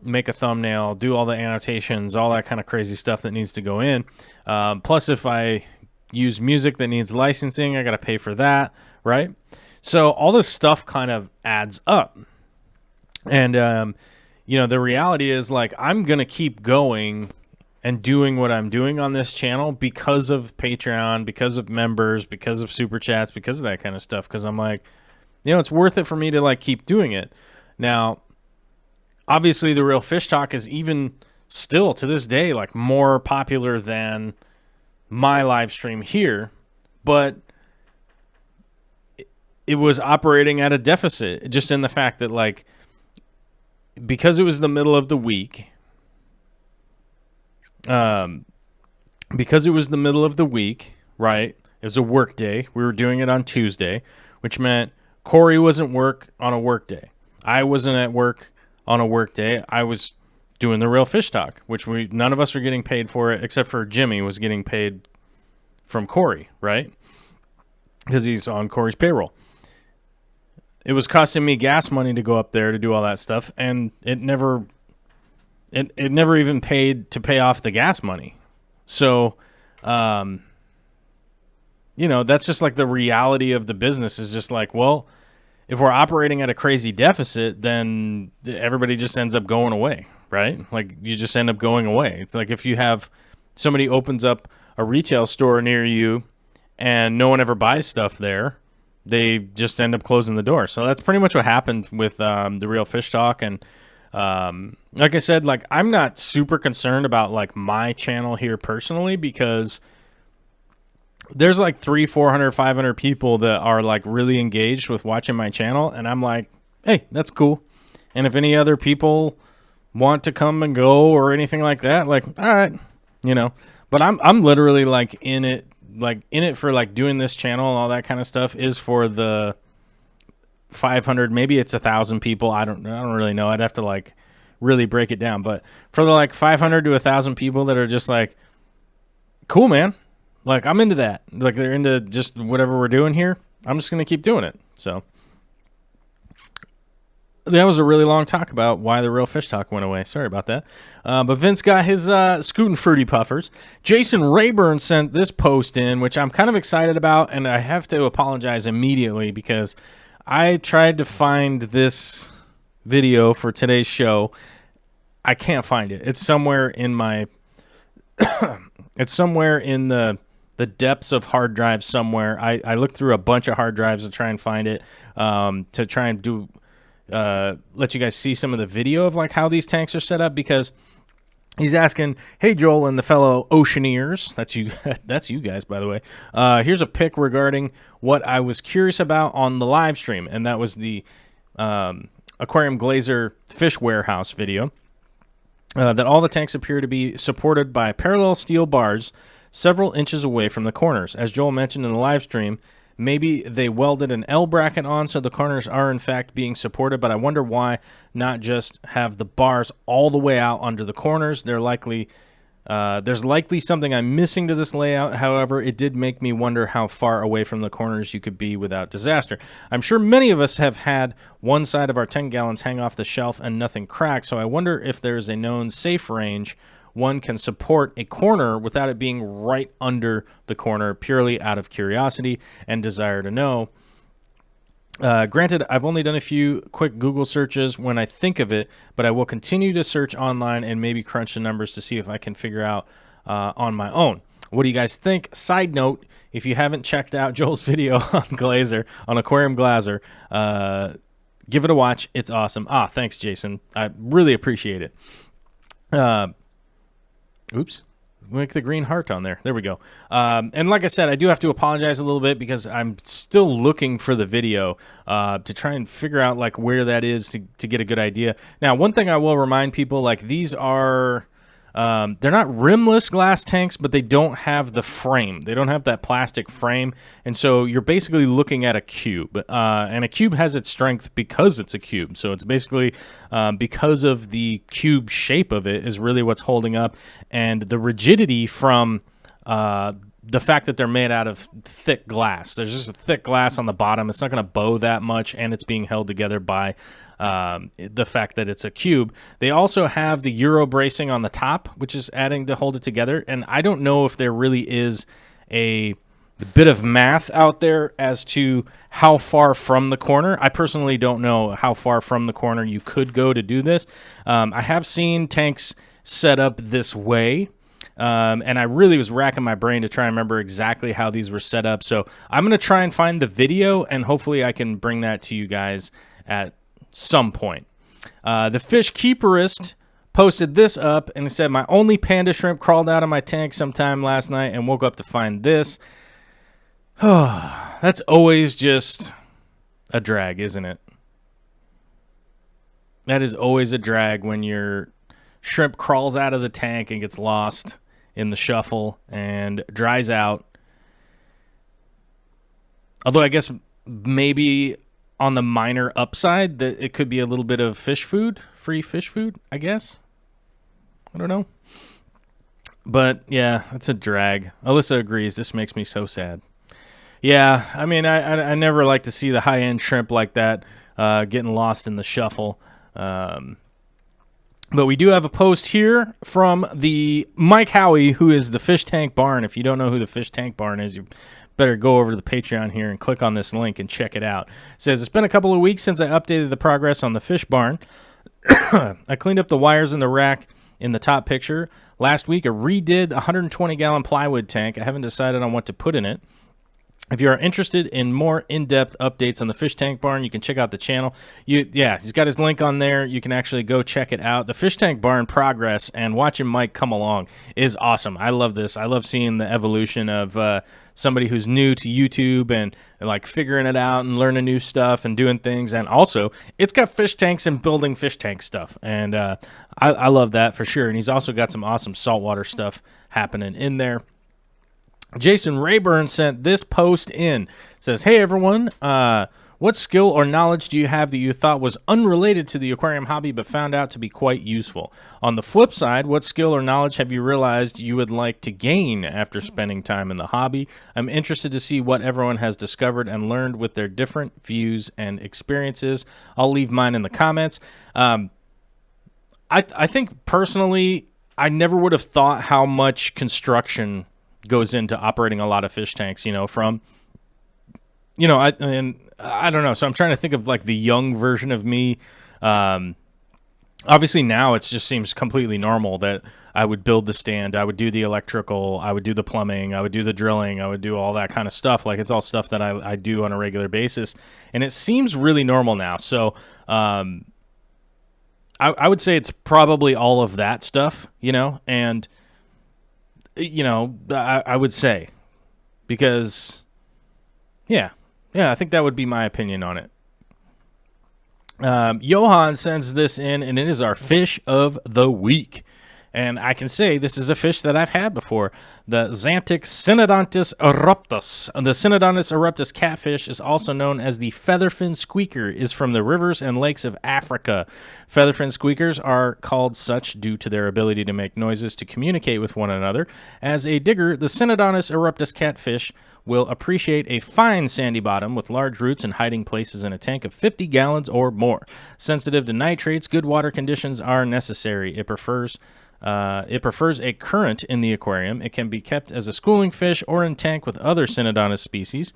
make a thumbnail, do all the annotations, all that kind of crazy stuff that needs to go in. Plus, if I use music that needs licensing, I got to pay for that, right? So all this stuff kind of adds up. And, you know, the reality is, like, I'm going to keep going and doing what I'm doing on this channel because of Patreon, because of members, because of Super Chats, because of that kind of stuff. Because I'm like, you know, it's worth it for me to, like, keep doing it. Now, obviously, The Real Fish Talk is even still, to this day, like, more popular than my live stream here. But it was operating at a deficit, just in the fact that, like, because it was the middle of the week, right? It was a work day. We were doing it on Tuesday, which meant Corey wasn't work on a work day. I wasn't at work on a work day. I was doing The Real Fish Talk, which none of us were getting paid for it, except for Jimmy was getting paid from Corey, right? Because he's on Corey's payroll. It was costing me gas money to go up there to do all that stuff, and it never even paid to pay off the gas money. So, you know, that's just like the reality of the business is just like, well, if we're operating at a crazy deficit, then everybody just ends up going away, right? Like, you just end up going away. It's like if you have somebody opens up a retail store near you and no one ever buys stuff there, they just end up closing the door. So that's pretty much what happened with The Real Fish Talk. And like I said, like, I'm not super concerned about like my channel here personally, because there's like 300, 400, 500 people that are like really engaged with watching my channel. And I'm like, hey, that's cool. And if any other people want to come and go or anything like that, like, all right, you know, but I'm literally like in it for like doing this channel and all that kind of stuff is for the 500, maybe it's 1,000 people. I don't really know. I'd have to like really break it down, but for the like 500 to 1,000 people that are just like, cool, man. Like, I'm into that. Like, they're into just whatever we're doing here. I'm just going to keep doing it. So That was a really long talk about why the real fish talk went away. Sorry about that. But Vince got his Scootin' Fruity Puffers. Jason Rayburn sent this post in, which I'm kind of excited about, and I have to apologize immediately because I tried to find this video for today's show. I can't find it. It's somewhere in my... it's somewhere in the depths of hard drives somewhere. I looked through a bunch of hard drives to try and find it, to try and do... let you guys see some of the video of like how these tanks are set up, because he's asking, hey Joel and the fellow Oceaneers, that's you that's you guys, by the way, here's a pic regarding what I was curious about on the live stream, and that was the Aquarium Glazer fish warehouse video, that all the tanks appear to be supported by parallel steel bars several inches away from the corners. As Joel mentioned in the live stream, maybe they welded an L bracket on so the corners are in fact being supported, but I wonder why not just have the bars all the way out under the corners. There's likely something I'm missing to this layout. However, it did make me wonder how far away from the corners you could be without disaster. I'm sure many of us have had one side of our 10 gallons hang off the shelf and nothing cracks, so I wonder if there's a known safe range one can support a corner without it being right under the corner, purely out of curiosity and desire to know. Granted, I've only done a few quick Google searches when I think of it, but I will continue to search online and maybe crunch the numbers to see if I can figure out on my own. What do you guys think? Side note, if you haven't checked out Joel's video on Aquarium Glazer, give it a watch. It's awesome. Thanks, Jason. I really appreciate it. Oops. Make the green heart on there. There we go. And like I said, I do have to apologize a little bit because I'm still looking for the video to try and figure out like where that is to get a good idea. Now, one thing I will remind people, like these are... they're not rimless glass tanks, but they don't have the frame. They don't have that plastic frame, and so you're basically looking at a cube. And a cube has its strength because it's a cube. So it's basically because of the cube shape of it is really what's holding up, and the rigidity from the fact that they're made out of thick glass. There's just a thick glass on the bottom. It's not going to bow that much, and it's being held together by the fact that it's a cube. They also have the Euro bracing on the top, which is adding to hold it together. And I don't know if there really is a bit of math out there as to how far from the corner. I personally don't know how far from the corner you could go to do this. I have seen tanks set up this way. And I really was racking my brain to try and remember exactly how these were set up. So I'm going to try and find the video, and hopefully I can bring that to you guys at some point. The Fish Keeperist posted this up and said, my only panda shrimp crawled out of my tank sometime last night and woke up to find this. That's always just a drag, isn't it? That is always a drag when your shrimp crawls out of the tank and gets lost in the shuffle and dries out. Although I guess maybe on the minor upside that it could be a little bit of fish food, free fish food, I guess. I don't know. But yeah, it's a drag. Alyssa agrees. This makes me so sad. Yeah, I mean, I never like to see the high-end shrimp like that getting lost in the shuffle. But we do have a post here from the Mike Howie, who is the Fish Tank Barn. If you don't know who the Fish Tank Barn is, you better go over to the Patreon here and click on this link and check it out. It says, it's been a couple of weeks since I updated the progress on the fish barn. I cleaned up the wires in the rack in the top picture. Last week, I redid a 120-gallon plywood tank. I haven't decided on what to put in it. If you are interested in more in-depth updates on the Fish Tank Barn, you can check out the channel. Yeah, he's got his link on there. You can actually go check it out. The Fish Tank Barn progress and watching Mike come along is awesome. I love this. I love seeing the evolution of somebody who's new to YouTube and like figuring it out and learning new stuff and doing things. And also, it's got fish tanks and building fish tank stuff. And I love that for sure. And he's also got some awesome saltwater stuff happening in there. Jason Rayburn sent this post in. It says, hey, everyone. What skill or knowledge do you have that you thought was unrelated to the aquarium hobby but found out to be quite useful? On the flip side, what skill or knowledge have you realized you would like to gain after spending time in the hobby? I'm interested to see what everyone has discovered and learned with their different views and experiences. I'll leave mine in the comments. I think personally, I never would have thought how much construction goes into operating a lot of fish tanks, from, I don't know. So I'm trying to think of like the young version of me. Obviously now it just seems completely normal that I would build the stand, I would do the electrical, I would do the plumbing, I would do the drilling, I would do all that kind of stuff. Like it's all stuff that I do on a regular basis, and it seems really normal now. So I would say it's probably all of that stuff, and I would say, because yeah, I think that would be my opinion on it. Johan sends this in, and it is our fish of the week. And I can say this is a fish that I've had before, the Xanthic Synodontis eruptus. The Synodontis eruptus catfish is also known as the featherfin squeaker, is from the rivers and lakes of Africa. Featherfin squeakers are called such due to their ability to make noises to communicate with one another. As a digger, the Synodontis eruptus catfish will appreciate a fine sandy bottom with large roots and hiding places in a tank of 50 gallons or more. Sensitive to nitrates, good water conditions are necessary. It prefers a current in the aquarium. It can be kept as a schooling fish or in tank with other Synodontis species.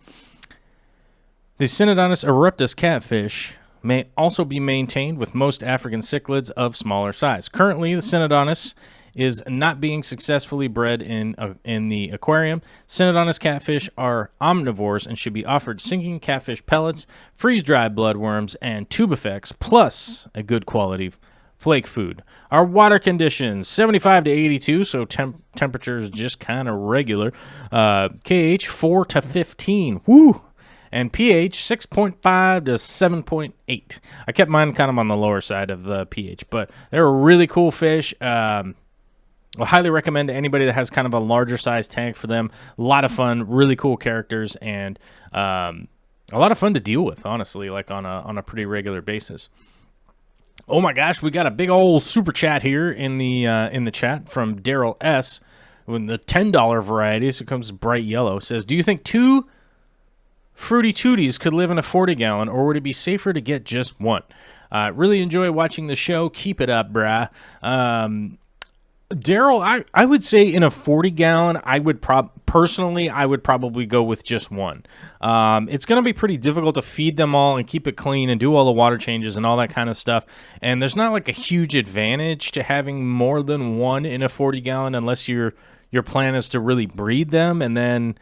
The Synodontis eruptus catfish may also be maintained with most African cichlids of smaller size. Currently, the Synodontis is not being successfully bred in the aquarium. Synodontis catfish are omnivores and should be offered sinking catfish pellets, freeze-dried bloodworms, and tubifex, plus a good quality flake food. Our water conditions, 75 to 82, so temperatures just kind of regular. KH 4 to 15, woo! And pH 6.5 to 7.8. I kept mine kind of on the lower side of the pH, but they're a really cool fish. I'll highly recommend to anybody that has kind of a larger size tank for them. A lot of fun, really cool characters, and a lot of fun to deal with, honestly, like on a pretty regular basis. Oh my gosh, we got a big old super chat here in the chat from Daryl S. With the $10 variety, so it comes bright yellow. It says, do you think 2 Fruity Tooties could live in a 40-gallon, or would it be safer to get just one? Really enjoy watching the show. Keep it up, brah. Daryl, I would say in a 40-gallon, I would probably go with just one. It's going to be pretty difficult to feed them all and keep it clean and do all the water changes and all that kind of stuff. And there's not like a huge advantage to having more than one in a 40-gallon unless your plan is to really breed them. And then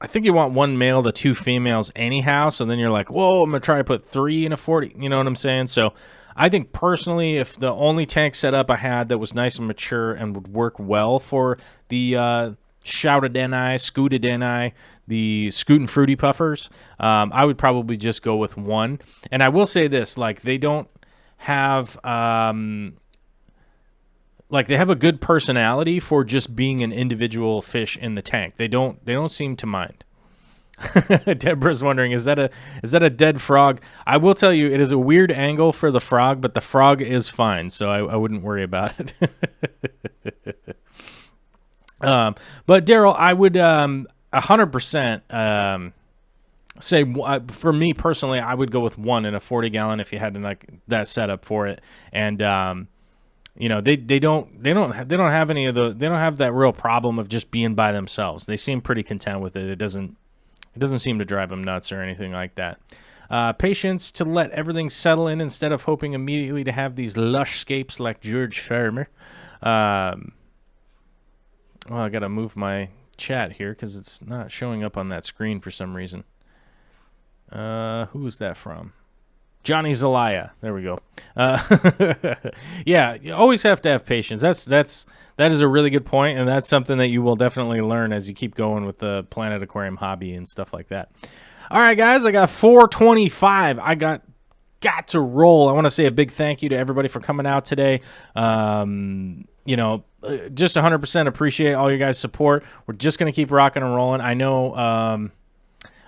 I think you want 1 male to 2 females anyhow. So then you're like, whoa, I'm going to try to put 3 in a 40. You know what I'm saying? So I think personally, if the only tank setup I had that was nice and mature and would work well for the Shoutedeni, Scootedeni, the Scoot and Fruity Puffers, I would probably just go with one. And I will say this, like they don't have, they have a good personality for just being an individual fish in the tank. They don't seem to mind. Deborah's wondering, is that a dead frog? I will tell you, it is a weird angle for the frog, but the frog is fine, so I wouldn't worry about it. But Daryl, I would 100% say, for me personally, I would go with one in a 40-gallon if you had that setup for it. And they don't have any of they don't have that real problem of just being by themselves. They seem pretty content with it. It doesn't seem to drive them nuts or anything like that. Patience to let everything settle in instead of hoping immediately to have these lush scapes like George Farmer. Well, I got to move my chat here because it's not showing up on that screen for some reason. Who is that from? Johnny Zelaya. There we go. Yeah, you always have to have patience. That is a really good point, and that's something that you will definitely learn as you keep going with the Planet Aquarium hobby and stuff like that. All right, guys, I got 425. I got to roll. I want to say a big thank you to everybody for coming out today. Just 100% appreciate all your guys' support. We're just going to keep rocking and rolling. I know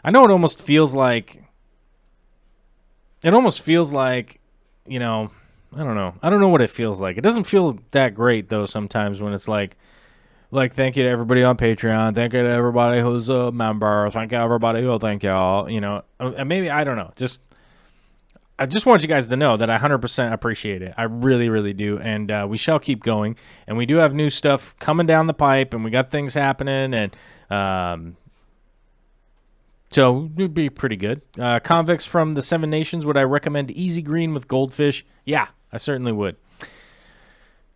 it almost feels like it almost feels like, you know, I don't know. I don't know what it feels like. It doesn't feel that great though sometimes when it's like thank you to everybody on Patreon, thank you to everybody who's a member, thank you everybody who thank y'all, you know. And maybe I don't know. I just want you guys to know that I 100% appreciate it. I really, really do. And we shall keep going. And we do have new stuff coming down the pipe, and we got things happening. And so it would be pretty good. Convicts from the Seven Nations, would I recommend Easy Green with Goldfish? Yeah, I certainly would.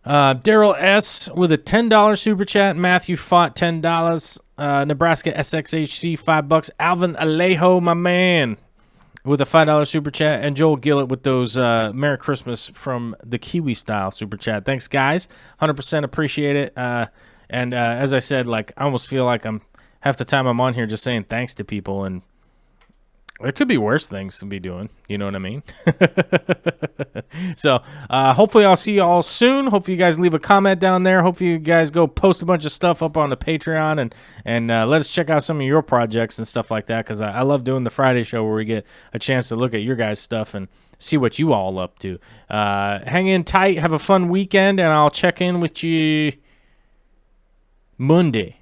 Daryl S. with a $10 super chat. Matthew Fott, $10. Nebraska SXHC, $5. Alvin Alejo, my man, with a $5 super chat, and Joel Gillett with those Merry Christmas from the Kiwi style super chat. Thanks, guys. 100% appreciate it. And as I said, like, I almost feel like I'm half the time I'm on here just saying thanks to people, and there could be worse things to be doing. You know what I mean? So hopefully I'll see you all soon. Hopefully you guys leave a comment down there. Hopefully you guys go post a bunch of stuff up on the Patreon and let us check out some of your projects and stuff like that, because I love doing the Friday show where we get a chance to look at your guys' stuff and see what you all up to. Hang in tight. Have a fun weekend, and I'll check in with you Monday.